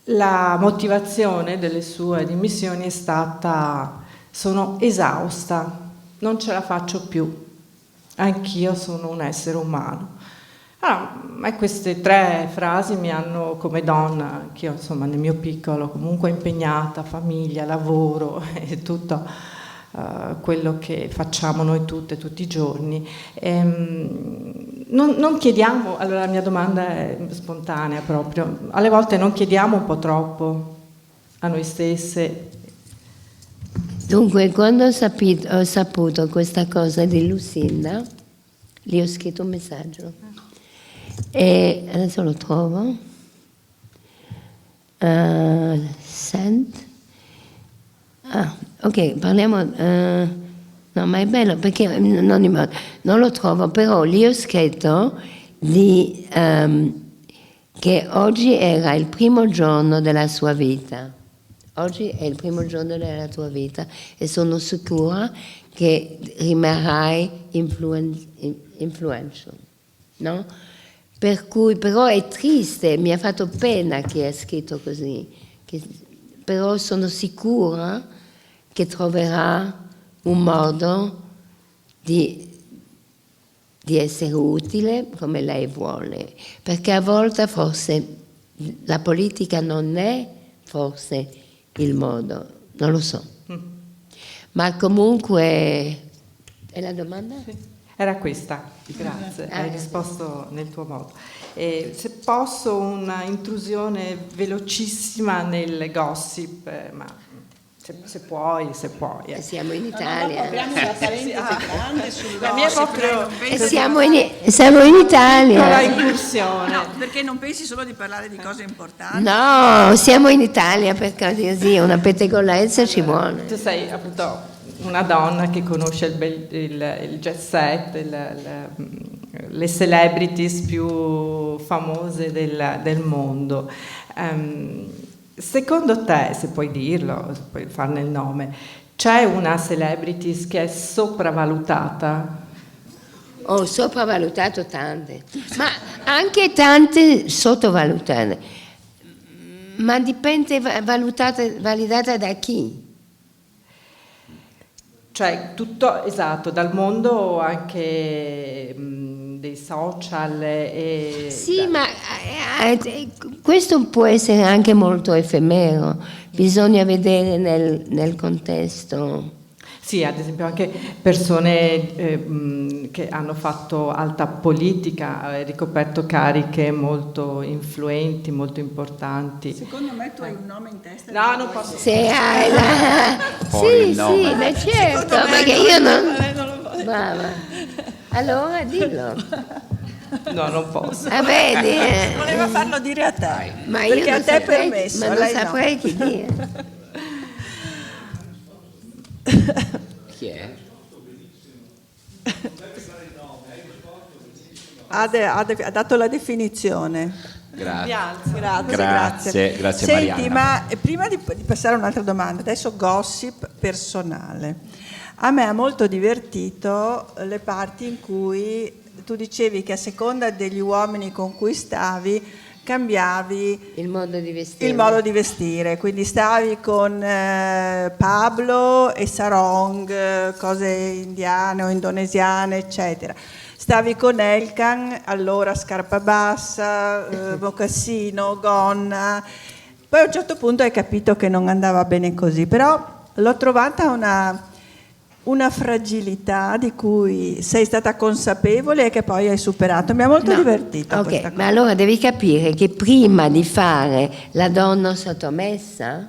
la motivazione delle sue dimissioni è stata: sono esausta, non ce la faccio più, anch'io sono un essere umano. Ma queste 3 frasi mi hanno, come donna, che io insomma nel mio piccolo comunque impegnata, famiglia, lavoro e tutto quello che facciamo noi tutte, tutti i giorni. Non chiediamo, allora la mia domanda è spontanea proprio, alle volte non chiediamo un po' troppo a noi stesse. Dunque, quando ho saputo questa cosa di Lucinda, gli ho scritto un messaggio e adesso lo trovo. Send. Ok, parliamo. No, ma è bello perché non lo trovo, però gli ho scritto che oggi era il primo giorno della sua vita. Oggi è il primo giorno della tua vita e sono sicura che rimarrai influential, no? Per cui però è triste, mi ha fatto pena che ha scritto così, però sono sicura che troverà un modo di essere utile come lei vuole, perché a volte forse la politica non è forse il modo, non lo so. Ma comunque è la domanda? Sì. Era questa, grazie, hai risposto nel tuo modo. Se posso una intrusione velocissima nel gossip, ma se puoi. Siamo in Italia. Apriamo una parentesi grande sul La mia proprio siamo in Italia. Con la incursione. No, perché non pensi solo di parlare di cose importanti? No, siamo in Italia, per così una pettegolezza ci vuole. Tu sei appunto una donna che conosce il jet set, le celebrities più famose del mondo. Secondo te, se puoi dirlo, se puoi farne il nome, c'è una celebrities che è sopravvalutata? Ho sopravvalutato tante, ma anche tante sottovalutate. Ma dipende validata da chi? Cioè tutto, esatto, dal mondo anche dei social e... Sì, ma questo può essere anche molto effemero, bisogna vedere nel contesto. Sì, ad esempio anche persone che hanno fatto alta politica, ricoperto cariche molto influenti, molto importanti. Secondo me tu hai un nome in testa. No, non posso. Se hai sì, ma certo, perché io non lo va. Allora dillo. No, non posso. Vedi? Voleva farlo dire a te. Ma perché io a te è permesso. Ma non saprei chi dire. Chi è? Ha dato la definizione. Grazie Senti, Marianna. ma prima di passare a un'altra domanda, adesso gossip personale. A me ha molto divertito le parti in cui tu dicevi che a seconda degli uomini con cui stavi cambiavi il modo di vestire. Quindi stavi con Pablo e sarong, cose indiane o indonesiane, eccetera. Stavi con Elkan, allora scarpa bassa, mocassino, gonna. Poi a un certo punto hai capito che non andava bene così, però l'ho trovata una fragilità di cui sei stata consapevole e che poi hai superato. Mi ha molto divertito questa cosa. Ma allora devi capire che prima di fare la donna sottomessa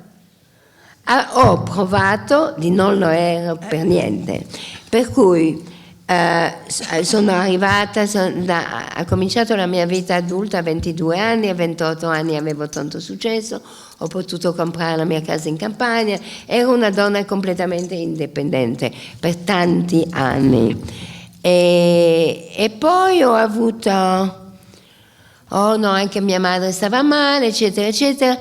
ho provato di non lo ero per niente, per cui sono arrivata, ho cominciato la mia vita adulta a 22 anni, a 28 anni avevo tanto successo, ho potuto comprare la mia casa in campagna, ero una donna completamente indipendente per tanti anni e poi ho avuto, anche mia madre stava male, eccetera, eccetera,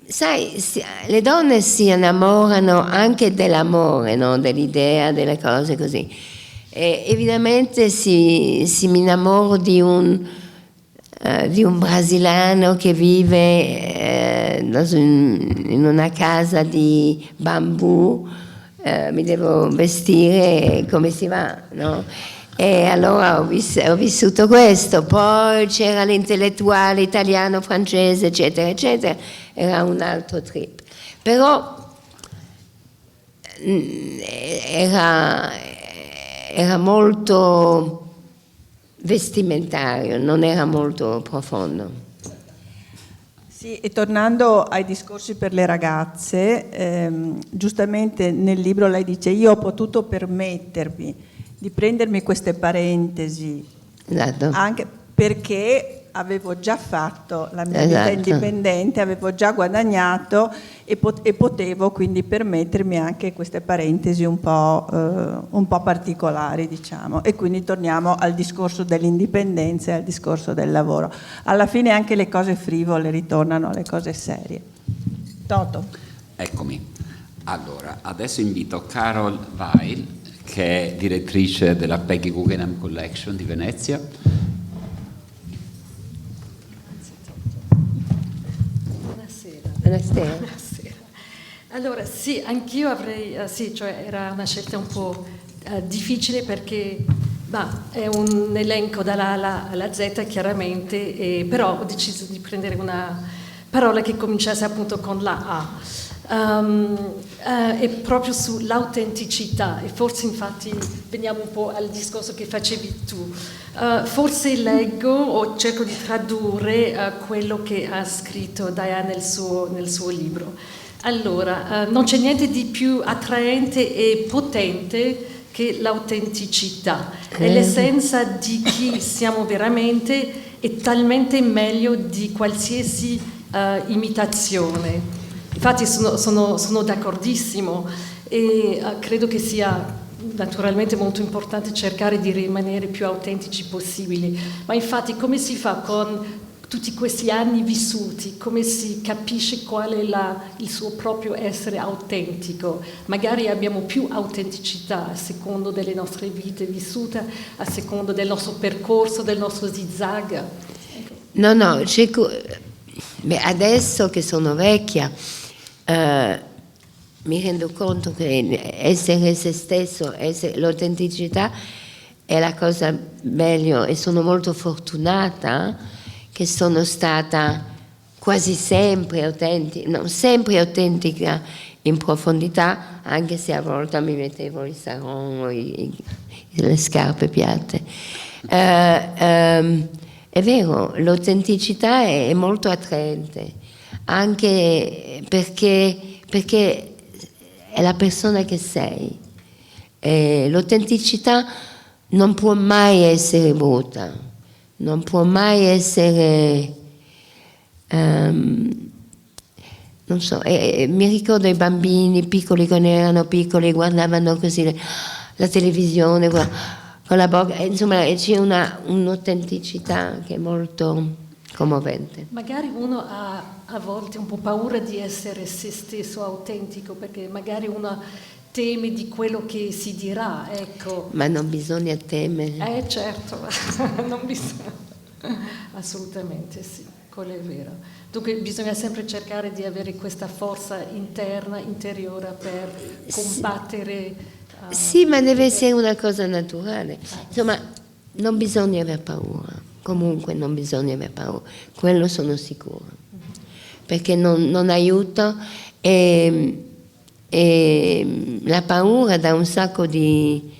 sai, le donne si innamorano anche dell'amore, no? Dell'idea, delle cose così. E evidentemente si mi innamoro di un brasiliano che vive in una casa di bambù, mi devo vestire come si va, no? E allora ho vissuto questo, poi c'era l'intellettuale italiano, francese, eccetera, eccetera, era un altro trip. Però era molto vestimentario, non era molto profondo. Sì, e tornando ai discorsi per le ragazze, giustamente nel libro lei dice: io ho potuto permettermi di prendermi queste parentesi, Esatto. anche perché avevo già fatto la mia vita indipendente, avevo già guadagnato e potevo quindi permettermi anche queste parentesi un po' particolari, diciamo. E quindi torniamo al discorso dell'indipendenza e al discorso del lavoro. Alla fine anche le cose frivole ritornano alle cose serie. Toto. Eccomi. Allora, adesso invito Carol Weil, che è direttrice della Peggy Guggenheim Collection di Venezia. Buonasera. Allora sì, anch'io avrei, cioè era una scelta un po' difficile perché è un elenco dalla A alla Z chiaramente, però ho deciso di prendere una parola che cominciasse appunto con la A. È proprio sull'autenticità, e forse infatti veniamo un po' al discorso che facevi tu. Forse leggo o cerco di tradurre quello che ha scritto Diane nel suo libro. Allora, non c'è niente di più attraente e potente che l'autenticità. È l'essenza di chi siamo veramente e talmente meglio di qualsiasi imitazione. Infatti sono d'accordissimo e credo che sia naturalmente molto importante cercare di rimanere più autentici possibili, ma infatti come si fa con tutti questi anni vissuti, come si capisce qual è il suo proprio essere autentico? Magari abbiamo più autenticità a secondo delle nostre vite vissute, a secondo del nostro percorso, del nostro zigzag. No, adesso che sono vecchia mi rendo conto che essere se stesso, l'autenticità è la cosa meglio, e sono molto fortunata che sono stata quasi sempre autentica, non sempre autentica in profondità, anche se a volte mi mettevo i sarong o le scarpe piatte. È vero, l'autenticità è molto attraente, anche perché è la persona che sei. L'autenticità non può mai essere brutta, non può mai essere, non so, mi ricordo i bambini piccoli, quando erano piccoli, guardavano così la televisione con la bocca, insomma c'è un'autenticità che è molto commovente. Magari uno ha a volte un po' paura di essere se stesso autentico, perché magari uno teme di quello che si dirà, ecco. Ma non bisogna temere. Certo, non bisogna. Assolutamente sì, quello è vero. Dunque bisogna sempre cercare di avere questa forza interna, interiore per combattere. Sì, ma deve essere una cosa naturale. Insomma, non bisogna aver paura. Comunque non bisogna aver paura. Quello sono sicura. Perché non aiuta e la paura dà un sacco di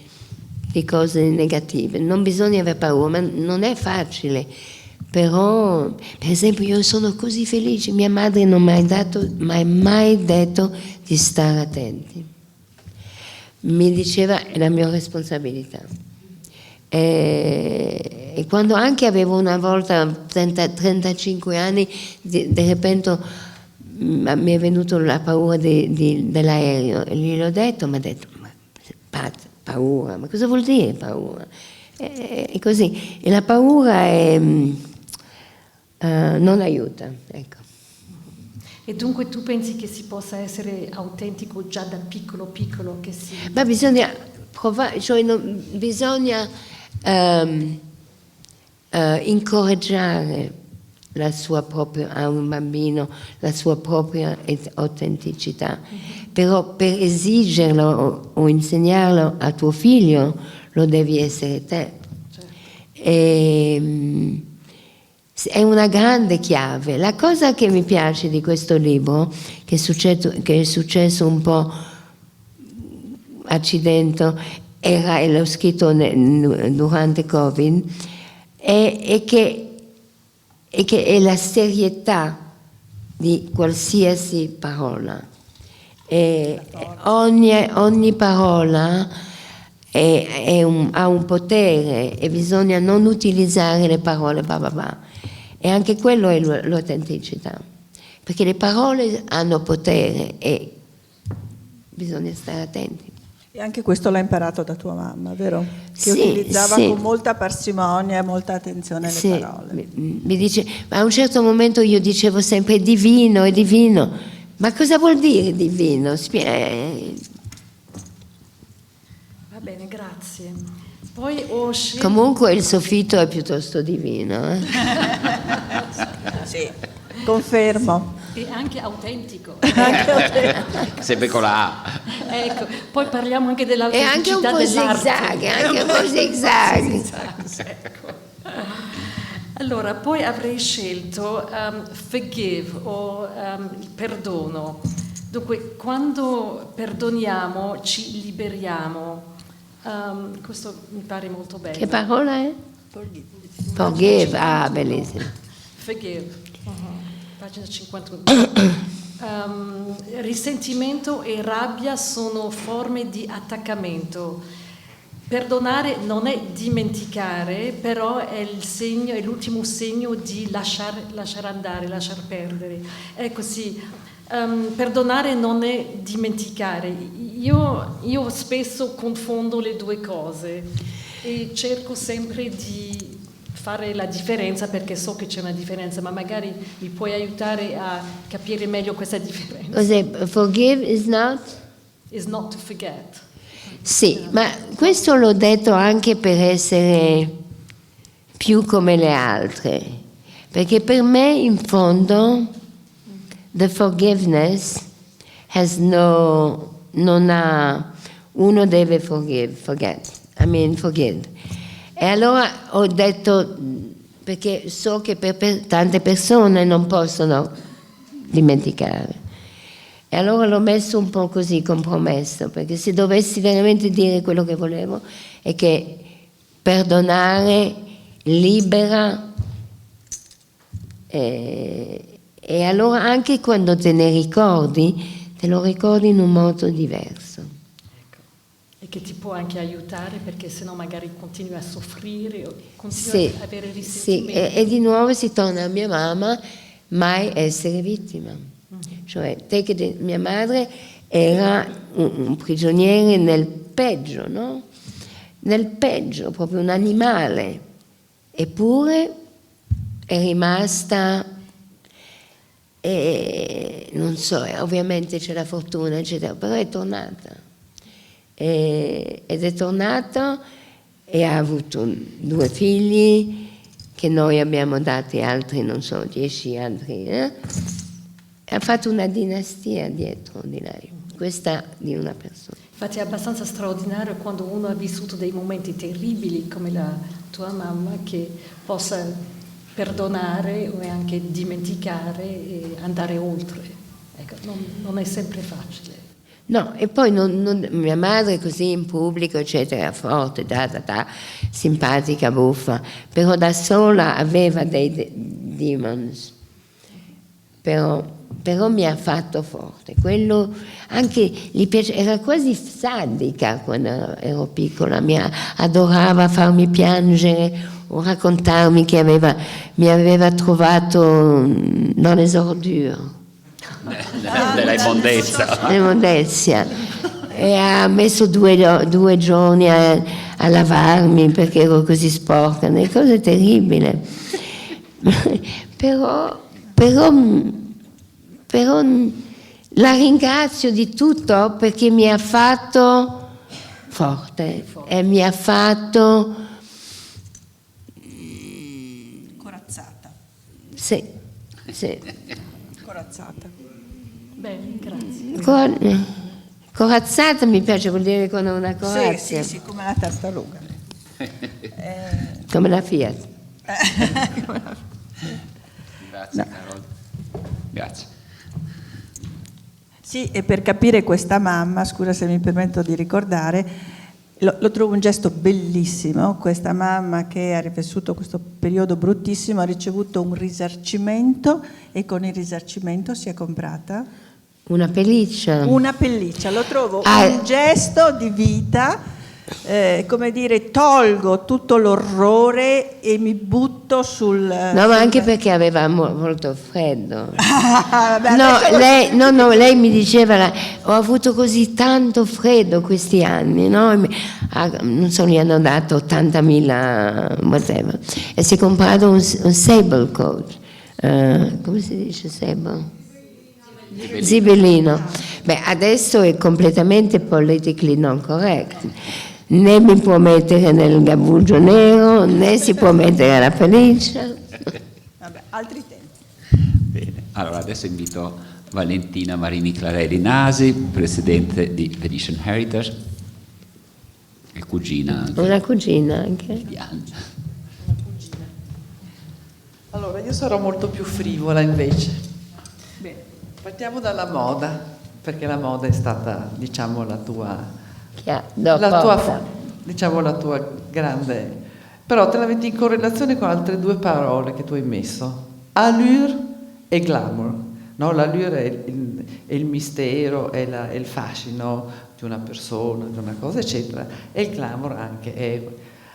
cose negative. Non bisogna aver paura, ma non è facile. Però, per esempio, io sono così felice, mia madre non mi ha mai detto di stare attenti. Mi diceva è la mia responsabilità. E quando anche avevo una volta 35 anni, di repente mi è venuta la paura dell'aereo, e gliel'ho detto, mi ha detto, paura, ma cosa vuol dire paura? E così, e la paura non aiuta, ecco. E dunque tu pensi che si possa essere autentico già da piccolo, che si... Ma bisogna provare, cioè bisogna incoraggiare a un bambino la sua propria autenticità, però per esigerlo o insegnarlo a tuo figlio lo devi essere te. Certo. È una grande chiave. La cosa che mi piace di questo libro, che è successo un po' accidente, e l'ho scritto durante Covid, è che è la serietà di qualsiasi parola. Ogni parola ha un potere e bisogna non utilizzare le parole e anche quello è l'autenticità, perché le parole hanno potere e bisogna stare attenti. E anche questo l'hai imparato da tua mamma, vero? Che Sì, utilizzava sì. con molta parsimonia e molta attenzione Sì, le parole. mi dice, ma a un certo momento io dicevo sempre è divino, ma cosa vuol dire divino? Va bene, grazie. Poi ho scelto... Comunque il soffitto è piuttosto divino. Sì, confermo. E anche autentico. Sempre con la A. Ecco, poi parliamo anche E anche un dell'autenticità po' dell'arte. zigzag, Ecco. Allora, poi avrei scelto forgive o il perdono. Dunque, quando perdoniamo ci liberiamo. Questo mi pare molto bello. Che parola è? Forgive, ah, bellissimo. Forgive, pagina 51. Risentimento e rabbia sono forme di attaccamento. Perdonare non è dimenticare, però è l'ultimo segno di lasciare andare, lasciar perdere. Ecco sì, perdonare non è dimenticare. Io spesso confondo le due cose e cerco sempre di fare la differenza perché so che c'è una differenza, ma magari mi puoi aiutare a capire meglio questa differenza. Cos'è? Forgive is not? Is not to forget. Sì, ma questo l'ho detto anche per essere più come le altre, perché per me in fondo the forgiveness non ha, uno deve forgive. E allora ho detto, perché so che per tante persone non possono dimenticare. E allora l'ho messo un po' così, compromesso, perché se dovessi veramente dire quello che volevo è che perdonare libera e allora anche quando te ne ricordi, te lo ricordi in un modo diverso. Ecco. E che ti può anche aiutare perché sennò magari continui a soffrire o continui Sì, a avere risentimento. sì, e di nuovo si torna a mia mamma, mai essere vittima. Cioè, mia madre era un prigioniere nel peggio, no? Nel peggio, proprio un animale. Eppure è rimasta, non so, ovviamente c'è la fortuna, eccetera, però è tornata. Ed è tornata e ha avuto 2 figli che noi abbiamo dati, altri, non so, 10 altri, Ha fatto una dinastia dietro di lei, questa di una persona. Infatti è abbastanza straordinario quando uno ha vissuto dei momenti terribili come la tua mamma che possa perdonare o anche dimenticare e andare oltre. Ecco, non è sempre facile. No, e poi mia madre così in pubblico, eccetera, forte, simpatica, buffa, però da sola aveva dei demons. Però mi ha fatto forte. Quello anche gli piace, era quasi sadica quando ero piccola, adorava farmi piangere o raccontarmi che mi aveva trovato dans les ordures. Della Immondezia. E ha messo 2 giorni a lavarmi perché ero così sporca, una cosa terribile. Però la ringrazio di tutto perché mi ha fatto forte e mi ha fatto Corazzata. sì. Corazzata. Bene, grazie. Corazzata mi piace, vuol dire con una corazza. Sì, come la tartaruga. Come la Fiat. Grazie, Carol. Grazie. Sì, e per capire questa mamma, scusa se mi permetto di ricordare, lo trovo un gesto bellissimo. Questa mamma che ha vissuto questo periodo bruttissimo ha ricevuto un risarcimento e con il risarcimento si è comprata una pelliccia. Una pelliccia, lo trovo un gesto di vita. Come dire, tolgo tutto l'orrore e mi butto sul... No, ma anche perché aveva molto freddo. Vabbè, lei mi diceva, ho avuto così tanto freddo questi anni, no? Non so, gli hanno dato 80.000, whatever. E si è comprato un sable coat. Come si dice sable? Zibellino. Beh, adesso è completamente politically non correct. Né mi può mettere nel gabugio nero, né si può mettere la pelliccia. Vabbè, altri tempi. Bene, allora adesso invito Valentina Marini Clarelli Nasi, presidente di Venetian Heritage, e cugina anche. Una cugina anche. Di Anna. Allora, io sarò molto più frivola invece. Bene, partiamo dalla moda, perché la moda è stata, diciamo, la tua grande, però te la metti in correlazione con altre due parole che tu hai messo, allure e glamour, no? L'allure è il mistero, è il fascino di una persona, di una cosa eccetera, e il glamour anche è.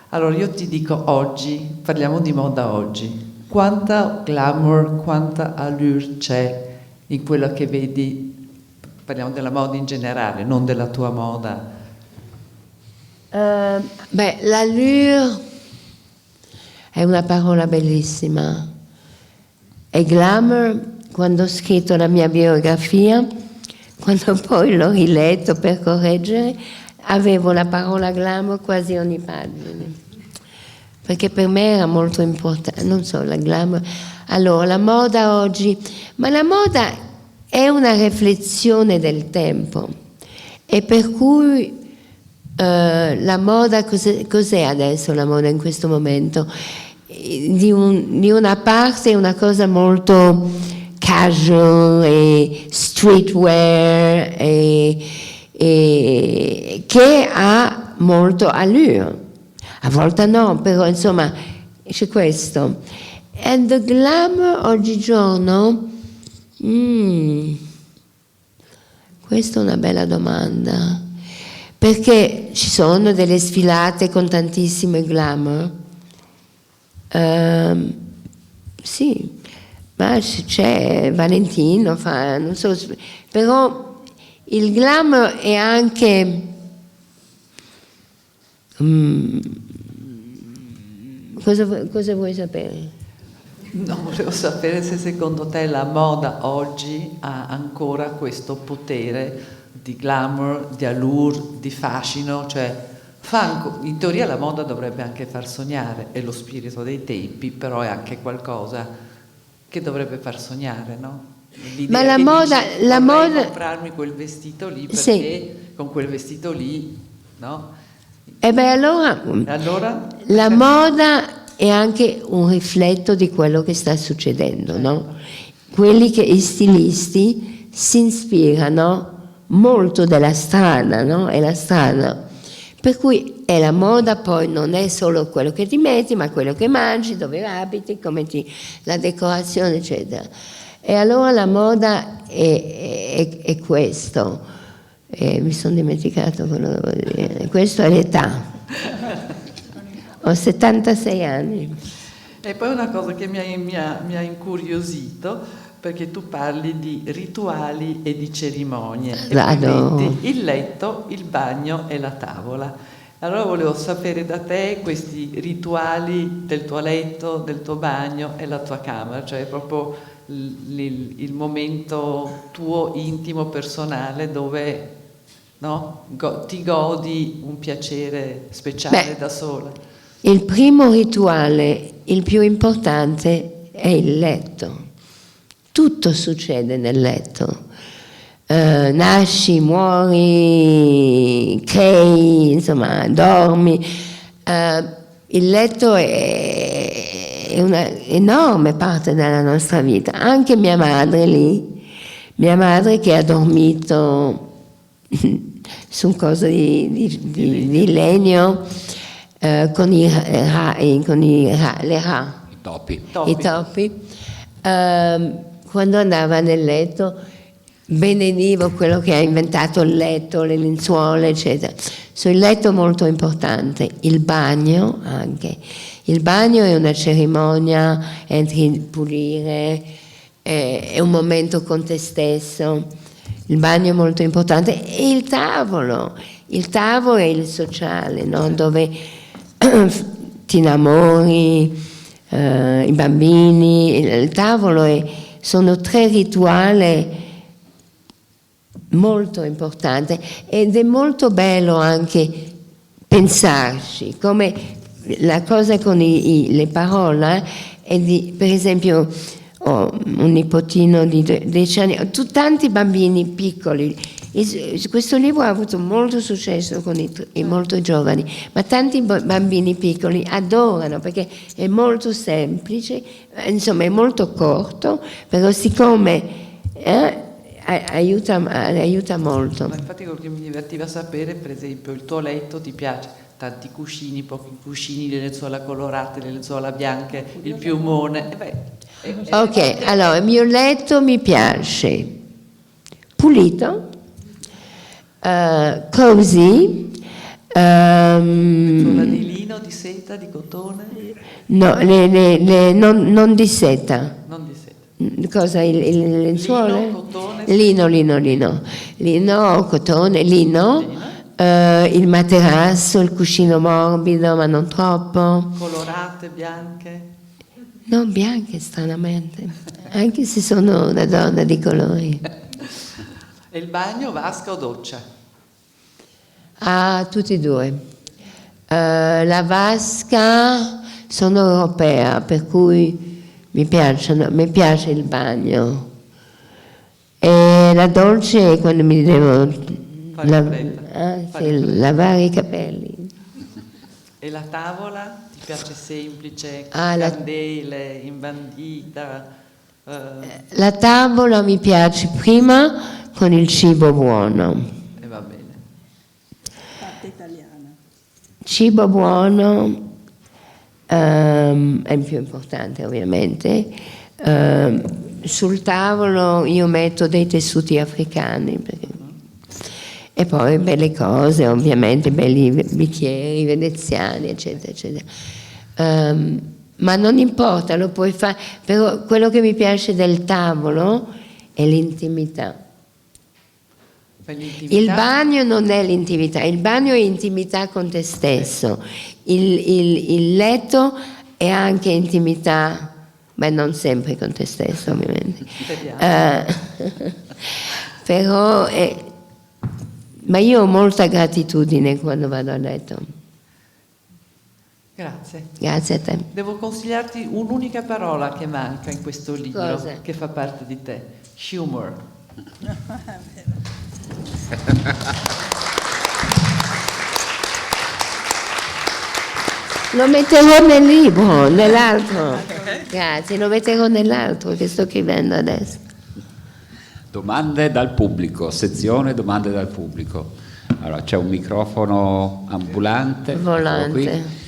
Allora io ti dico oggi, parliamo di moda oggi, quanta glamour, quanta allure c'è in quello che vedi, parliamo della moda in generale, non della tua moda. L'allure è una parola bellissima. E glamour, quando ho scritto la mia biografia, quando poi l'ho riletto per correggere, avevo la parola glamour quasi ogni pagina. Perché per me era molto importante, non so, la glamour. Allora, la moda oggi, ma la moda è una riflessione del tempo, e per cui la moda, cos'è adesso la moda in questo momento? Di una parte è una cosa molto casual e streetwear che ha molto allure, a volte no, però insomma c'è questo. And the glamour oggigiorno, questa è una bella domanda. Perché ci sono delle sfilate con tantissime glamour? Sì, ma c'è Valentino, non so, però il glamour è anche... Cosa vuoi sapere? No, volevo sapere se secondo te la moda oggi ha ancora questo potere di glamour, di allure, di fascino, cioè in teoria la moda dovrebbe anche far sognare, è lo spirito dei tempi, però è anche qualcosa che dovrebbe far sognare, no? L'idea ma la moda, dici, la moda, comprarmi quel vestito lì perché sì, con quel vestito lì, no? E beh, allora la moda è anche un rifletto di quello che sta succedendo, no? Quelli che i stilisti si ispirano molto della strada, no? È la strada. Per cui è la moda, poi non è solo quello che ti metti, ma quello che mangi, dove abiti, la decorazione, eccetera. E allora la moda è questo. Mi sono dimenticato quello che volevo dire. Questo è l'età. Ho 76 anni. E poi una cosa che mi ha incuriosito, perché tu parli di rituali e di cerimonie, e metti il letto, il bagno e la tavola. Allora volevo sapere da te questi rituali del tuo letto, del tuo bagno e la tua camera, cioè proprio il momento tuo intimo, personale, dove, no, ti godi un piacere speciale da sola. Il primo rituale, il più importante, è il letto. Tutto succede nel letto. nasci, muori, crei, insomma, dormi. Il letto è una enorme parte della nostra vita. Anche mia madre che ha dormito su un coso di legno con le i topi. Quando andava nel letto benedivo quello che ha inventato il letto, le lenzuola, eccetera. Sul letto molto importante, il bagno anche. Il bagno è una cerimonia, entri a pulire, è un momento con te stesso. Il bagno è molto importante. E il tavolo è il sociale, no? Dove ti innamori, i bambini. Il tavolo sono 3 rituali molto importanti ed è molto bello anche pensarci, come la cosa con le parole è per esempio ho un nipotino di 10 anni, tanti bambini piccoli. Questo libro ha avuto molto successo con i molto giovani, ma tanti bambini piccoli adorano perché è molto semplice, insomma è molto corto, però siccome aiuta molto. Ma infatti quello che mi divertiva sapere, per esempio, il tuo letto ti piace? Tanti cuscini, pochi cuscini, le lenzuola colorate, le lenzuola bianche, il piumone. Ok, allora il mio letto mi piace pulito, così. Lenzuola di lino, di seta, di cotone? No, non di seta. Non di seta. Cosa? Il lenzuolo? Lino, cotone? Lino, cotone, lino. Il materasso, il cuscino morbido, ma non troppo. Colorate, bianche? Non bianche, stranamente, anche se sono una donna di colori. E il bagno, vasca o doccia? Ah, tutti e 2. La vasca sono europea, per cui mi piace il bagno. E la dolce è quando mi devo lavare i capelli. E la tavola? Ti piace semplice, candele, imbandita? La tavola mi piace prima con il cibo buono. E va bene. Parte italiana. Cibo buono è il più importante ovviamente. Sul tavolo io metto dei tessuti africani e poi belle cose, ovviamente, belli bicchieri veneziani, eccetera, eccetera. Ma non importa, lo puoi fare, però quello che mi piace del tavolo è l'intimità. Il bagno non è l'intimità, il bagno è intimità con te stesso, il letto è anche intimità, ma non sempre con te stesso ovviamente. Però ma io ho molta gratitudine quando vado a letto. Grazie. Grazie a te. Devo consigliarti un'unica parola che manca in questo libro. Cosa? Che fa parte di te. Humor. Lo metterò nel libro, nell'altro. Grazie, lo metterò nell'altro che sto scrivendo adesso. Domande dal pubblico, sezione domande dal pubblico. Allora, c'è un microfono ambulante. Volante.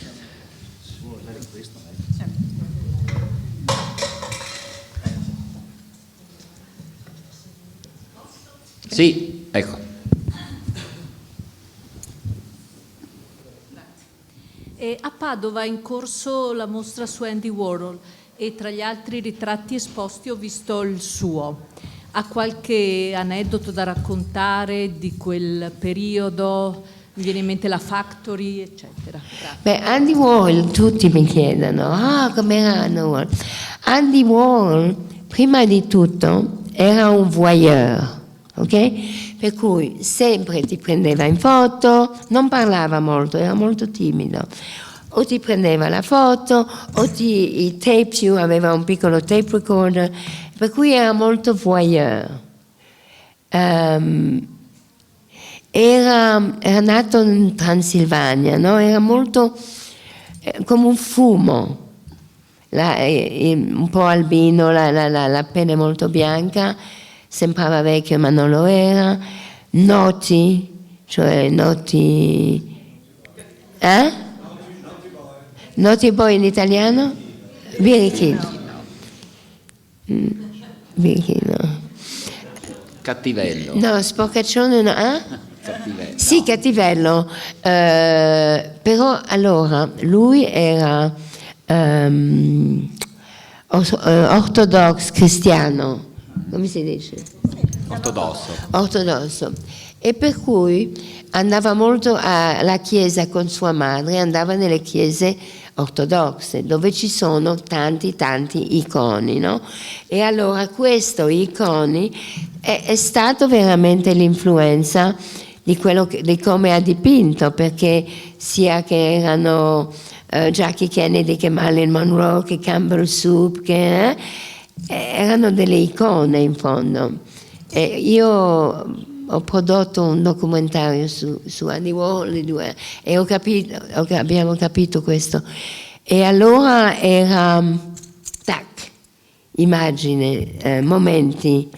Sì, ecco. A Padova è in corso la mostra su Andy Warhol e tra gli altri ritratti esposti ho visto il suo. Ha qualche aneddoto da raccontare di quel periodo? Mi viene in mente la Factory, eccetera. Beh, Andy Warhol, tutti mi chiedono, com'era Andy Warhol? Andy Warhol, prima di tutto, era un voyeur, ok? Per cui sempre ti prendeva in foto, non parlava molto, era molto timido. O ti prendeva la foto, o i tape you, aveva un piccolo tape recorder, per cui era molto voyeur. era nato in Transilvania, no? Era molto come un fumo, un po' albino, la pelle molto bianca, sembrava vecchio ma non lo era, noti, Noti boy in italiano? Birichino. Birichino. Cattivello. No, sporcaccione no. Cattivello. Sì, cattivello. Però allora lui era ortodosso cristiano, come si dice? Ortodosso. E per cui andava molto alla chiesa con sua madre, andava nelle chiese ortodosse dove ci sono tanti iconi, no? E allora questo iconi è stato veramente l'influenza di come ha dipinto, perché sia che erano Jackie Kennedy, che Marilyn Monroe, che Campbell Soup, che erano delle icone in fondo. E io ho prodotto un documentario su Andy Warhol e abbiamo capito questo. E allora era immagine, momenti,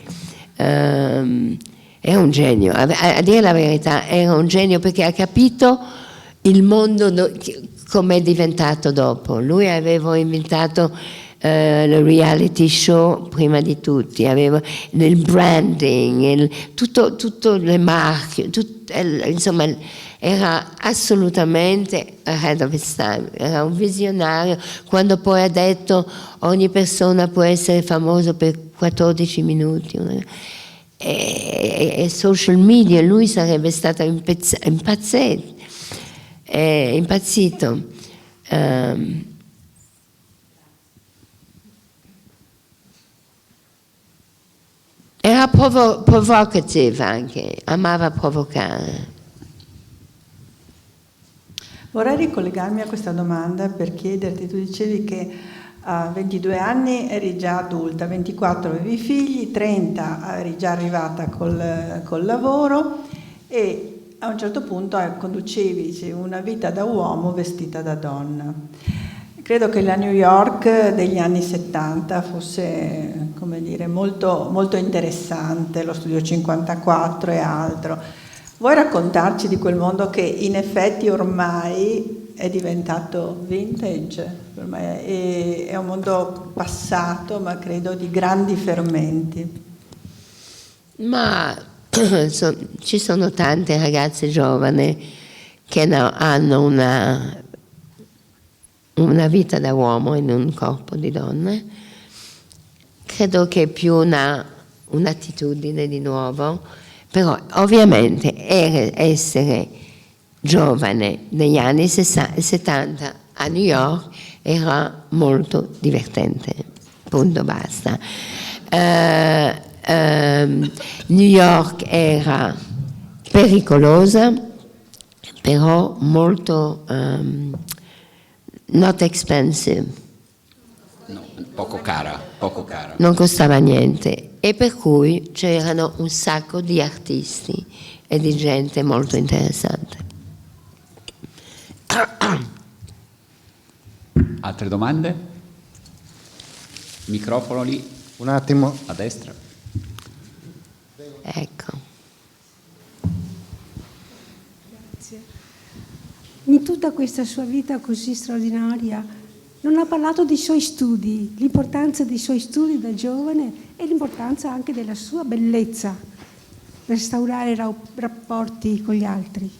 era un genio, a dire la verità era un genio, perché ha capito il mondo come è diventato dopo. Lui aveva inventato il reality show prima di tutti, aveva il branding, tutto le marche, insomma era assolutamente ahead of its time, era un visionario. Quando poi ha detto ogni persona può essere famoso per 14 minuti e social media, lui sarebbe stato impazzito. Era provocative anche, amava provocare. Vorrei ricollegarmi a questa domanda per chiederti, tu dicevi che a 22 anni eri già adulta, a 24 avevi figli, 30 eri già arrivata col lavoro e a un certo punto conducevi una vita da uomo vestita da donna. Credo che la New York degli anni 70 fosse, come dire, molto, molto interessante, lo Studio 54 e altro. Vuoi raccontarci di quel mondo che in effetti ormai è diventato vintage? Ormai è un mondo passato, ma credo di grandi fermenti. Ma ci sono tante ragazze giovani che hanno una vita da uomo in un corpo di donna. Credo che è più un'attitudine di nuovo, però ovviamente essere giovane negli anni 70 a New York era molto divertente, punto basta. New York era pericolosa, però molto not expensive. No, poco cara. Non costava niente e per cui c'erano un sacco di artisti e di gente molto interessante. Altre domande? Microfono lì. Un attimo. A destra. Ecco. Grazie. In tutta questa sua vita così straordinaria non ha parlato dei suoi studi, l'importanza dei suoi studi da giovane e l'importanza anche della sua bellezza, restaurare rapporti con gli altri.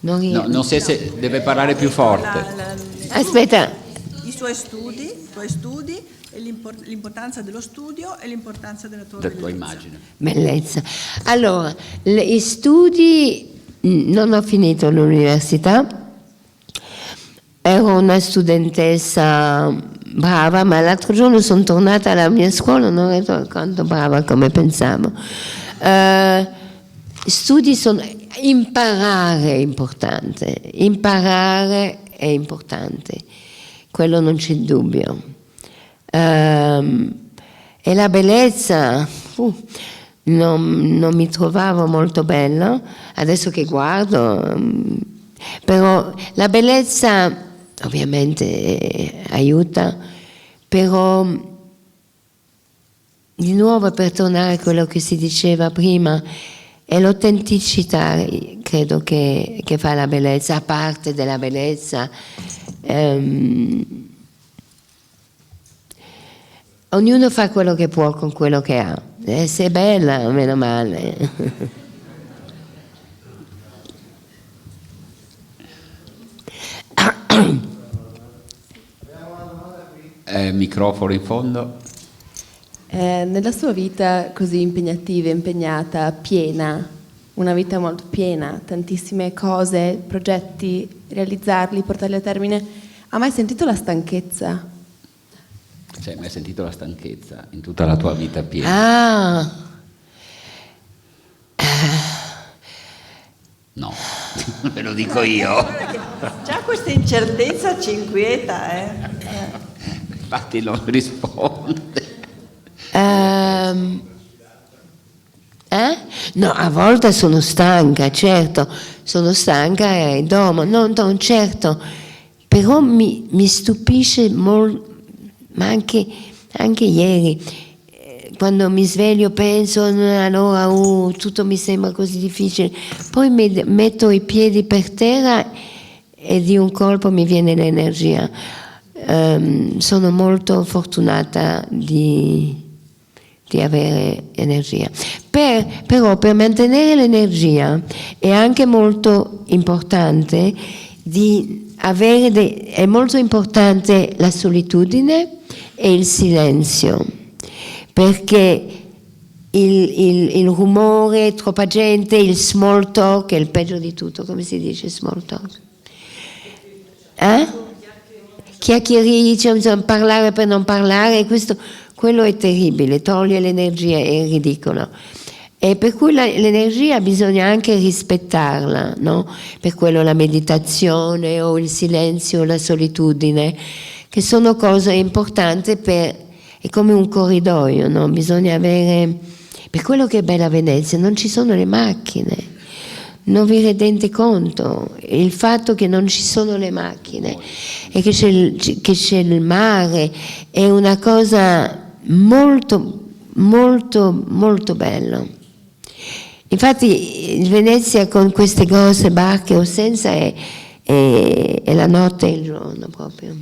Non so se deve parlare più forte. Aspetta. I suoi studi e l'importanza dello studio e l'importanza della tua immagine. Bellezza. Allora, i studi, non ho finito l'università, ero una studentessa brava, ma l'altro giorno sono tornata alla mia scuola, non ero tanto brava come pensavo. Studi imparare è importante, quello non c'è dubbio. E la bellezza non mi trovavo molto bella, adesso che guardo, però la bellezza ovviamente aiuta, però di nuovo per tornare a quello che si diceva prima, è l'autenticità, credo che fa la bellezza, a parte della bellezza. Ognuno fa quello che può con quello che ha. Se è bella, meno male. Microfono in fondo. Nella sua vita così impegnativa, impegnata, piena, una vita molto piena, tantissime cose, progetti, realizzarli, portarli a termine, ha mai sentito la stanchezza? Cioè, mai sentito la stanchezza in tutta la tua vita piena? No, ve lo dico io. Già questa incertezza ci inquieta, Infatti non risponde. No, a volte sono stanca, certo, sono stanca e dormo, no, certo, però mi stupisce molto, ma anche ieri, quando mi sveglio penso, allora tutto mi sembra così difficile, poi metto i piedi per terra e di un colpo mi viene l'energia. Sono molto fortunata di avere energia. Però per mantenere l'energia è anche molto importante è molto importante la solitudine e il silenzio, perché il rumore, troppa gente, il small talk è il peggio di tutto. Come si dice small talk? Chiacchiericcio, insomma, parlare per non parlare, quello è terribile, toglie l'energia, è ridicolo. E per cui l'energia bisogna anche rispettarla, no? Per quello la meditazione o il silenzio o la solitudine, che sono cose importanti è come un corridoio, no? Bisogna avere, per quello che è bella Venezia, non ci sono le macchine, non vi rendete conto, il fatto che non ci sono le macchine e che c'è il mare è una cosa molto, molto, molto bella. Infatti Venezia con queste grosse barche o senza è la notte e il giorno proprio.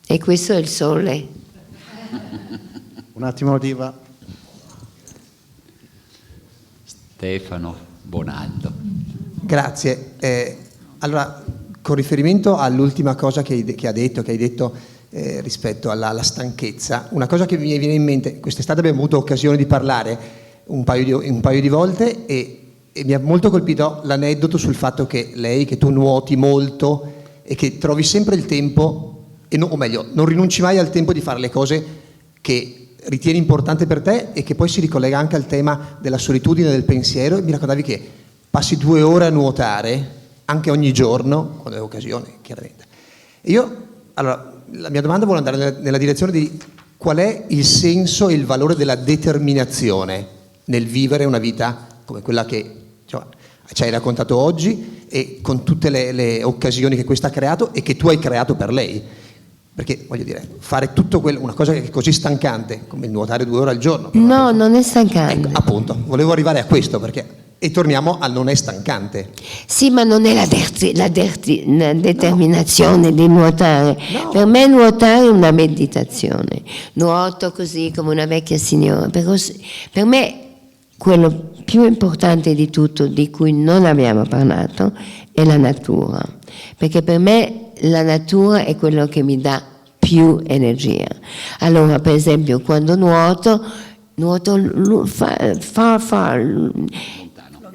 E questo è il sole. Un attimo, Diva. Stefano Bonaldo. Grazie. Allora, con riferimento all'ultima cosa che hai detto rispetto alla stanchezza, una cosa che mi viene in mente, quest'estate abbiamo avuto occasione di parlare un paio di volte e mi ha molto colpito l'aneddoto sul fatto che tu nuoti molto e che trovi sempre il tempo, o meglio, non rinunci mai al tempo di fare le cose che ritieni importante per te e che poi si ricollega anche al tema della solitudine del pensiero. E mi raccontavi che passi 2 ore a nuotare anche ogni giorno, quando hai occasione, chiaramente. E allora, la mia domanda vuole andare nella direzione di qual è il senso e il valore della determinazione nel vivere una vita come quella che ci hai raccontato oggi e con tutte le occasioni che questa ha creato e che tu hai creato per lei. Perché, voglio dire, fare tutto una cosa che è così stancante come il nuotare 2 ore al giorno. No, non è stancante. Ecco, appunto, volevo arrivare a questo e torniamo al non è stancante. Sì, ma non è la determinazione di nuotare. No. Per me nuotare è una meditazione. Nuoto così come una vecchia signora. Per me quello più importante di tutto, di cui non abbiamo parlato, è la natura. Perché per me la natura è quello che mi dà più energia. Allora, per esempio, quando nuoto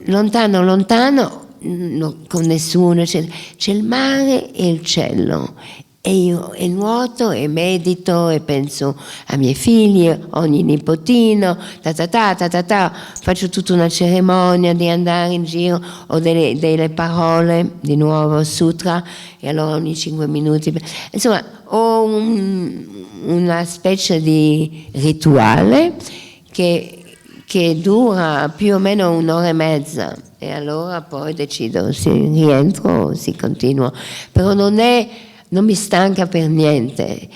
lontano, no, con nessuno, c'è il mare e il cielo E io e nuoto e medito e penso ai miei figli, ogni nipotino, faccio tutta una cerimonia di andare in giro, ho delle parole, di nuovo sutra, e allora ogni 5 minuti. Insomma, ho una specie di rituale che dura più o meno 1 ora e mezza, e allora poi decido se rientro o si continua. Però non mi stanca per niente,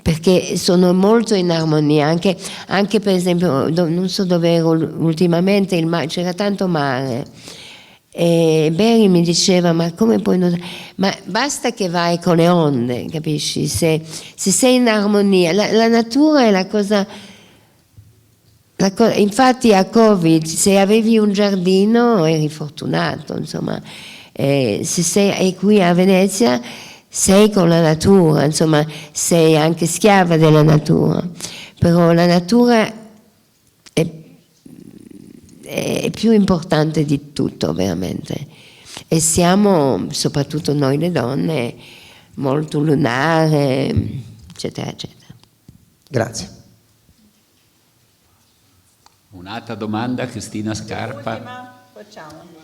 perché sono molto in armonia, anche per esempio, non so dove ero ultimamente, c'era tanto mare, e Barry mi diceva: ma come puoi non... Ma basta che vai con le onde, capisci? Se sei in armonia, la natura è la cosa... Infatti a Covid, se avevi un giardino eri fortunato, insomma. Se sei qui a Venezia sei con la natura, insomma, sei anche schiava della natura, però la natura è più importante di tutto, veramente. E siamo, soprattutto noi le donne, molto lunare, eccetera, eccetera. Grazie. Un'altra domanda, Cristina Scarpa. L'ultima, facciamo.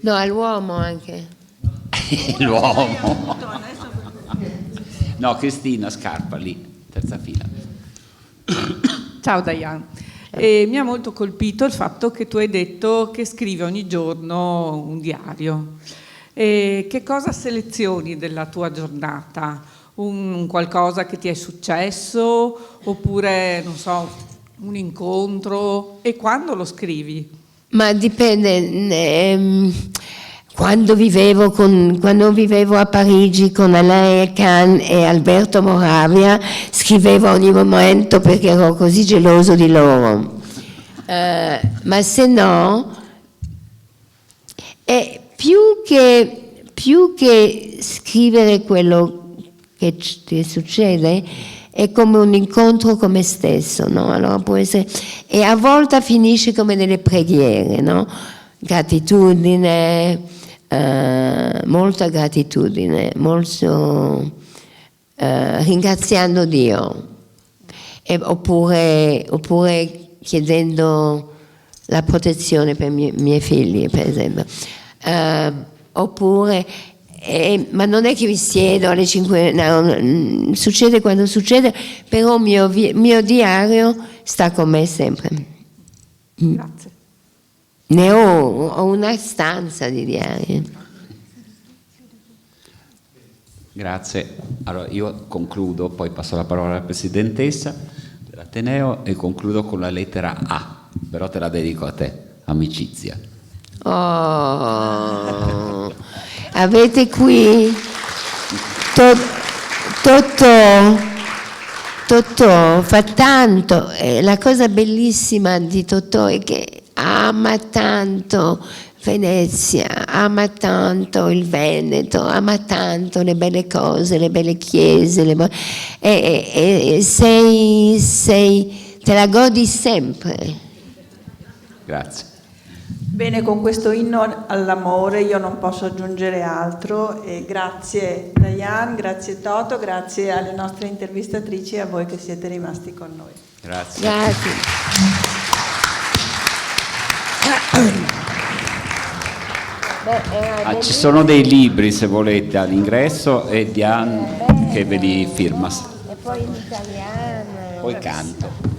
No, all'uomo anche. L'uomo. No, Cristina Scarpa, lì, terza fila. Ciao Diane. Mi ha molto colpito il fatto che tu hai detto che scrivi ogni giorno un diario. Che cosa selezioni della tua giornata? Un qualcosa che ti è successo, oppure, non so, un incontro? E quando lo scrivi? Ma dipende. Quando vivevo a Parigi con Alain Kahn e Alberto Moravia, scrivevo ogni momento perché ero così geloso di loro. Ma se no, più che scrivere quello che ti succede, è come un incontro con me stesso, no? Allora può essere, e a volte finisce come delle preghiere, no? Gratitudine, molta gratitudine, molto ringraziando Dio, oppure chiedendo la protezione per i miei figli, per esempio, oppure ma non è che mi siedo alle 5, no, succede quando succede, però il mio diario sta con me sempre. Grazie. Ne ho una stanza di diari. Grazie. Allora io concludo, poi passo la parola alla Presidentessa dell'Ateneo e concludo con la lettera A, però te la dedico a te, amicizia. Oh, avete qui Totò fa tanto, la cosa bellissima di Totò è che ama tanto Venezia, ama tanto il Veneto, ama tanto le belle cose, le belle chiese, e te la godi sempre. Grazie. Bene, con questo inno all'amore io non posso aggiungere altro. E grazie Diane, grazie Toto, grazie alle nostre intervistatrici e a voi che siete rimasti con noi. Grazie. Grazie. Ci sono dei libri se volete all'ingresso e Diane che ve li firma. E poi in italiano. Poi canto.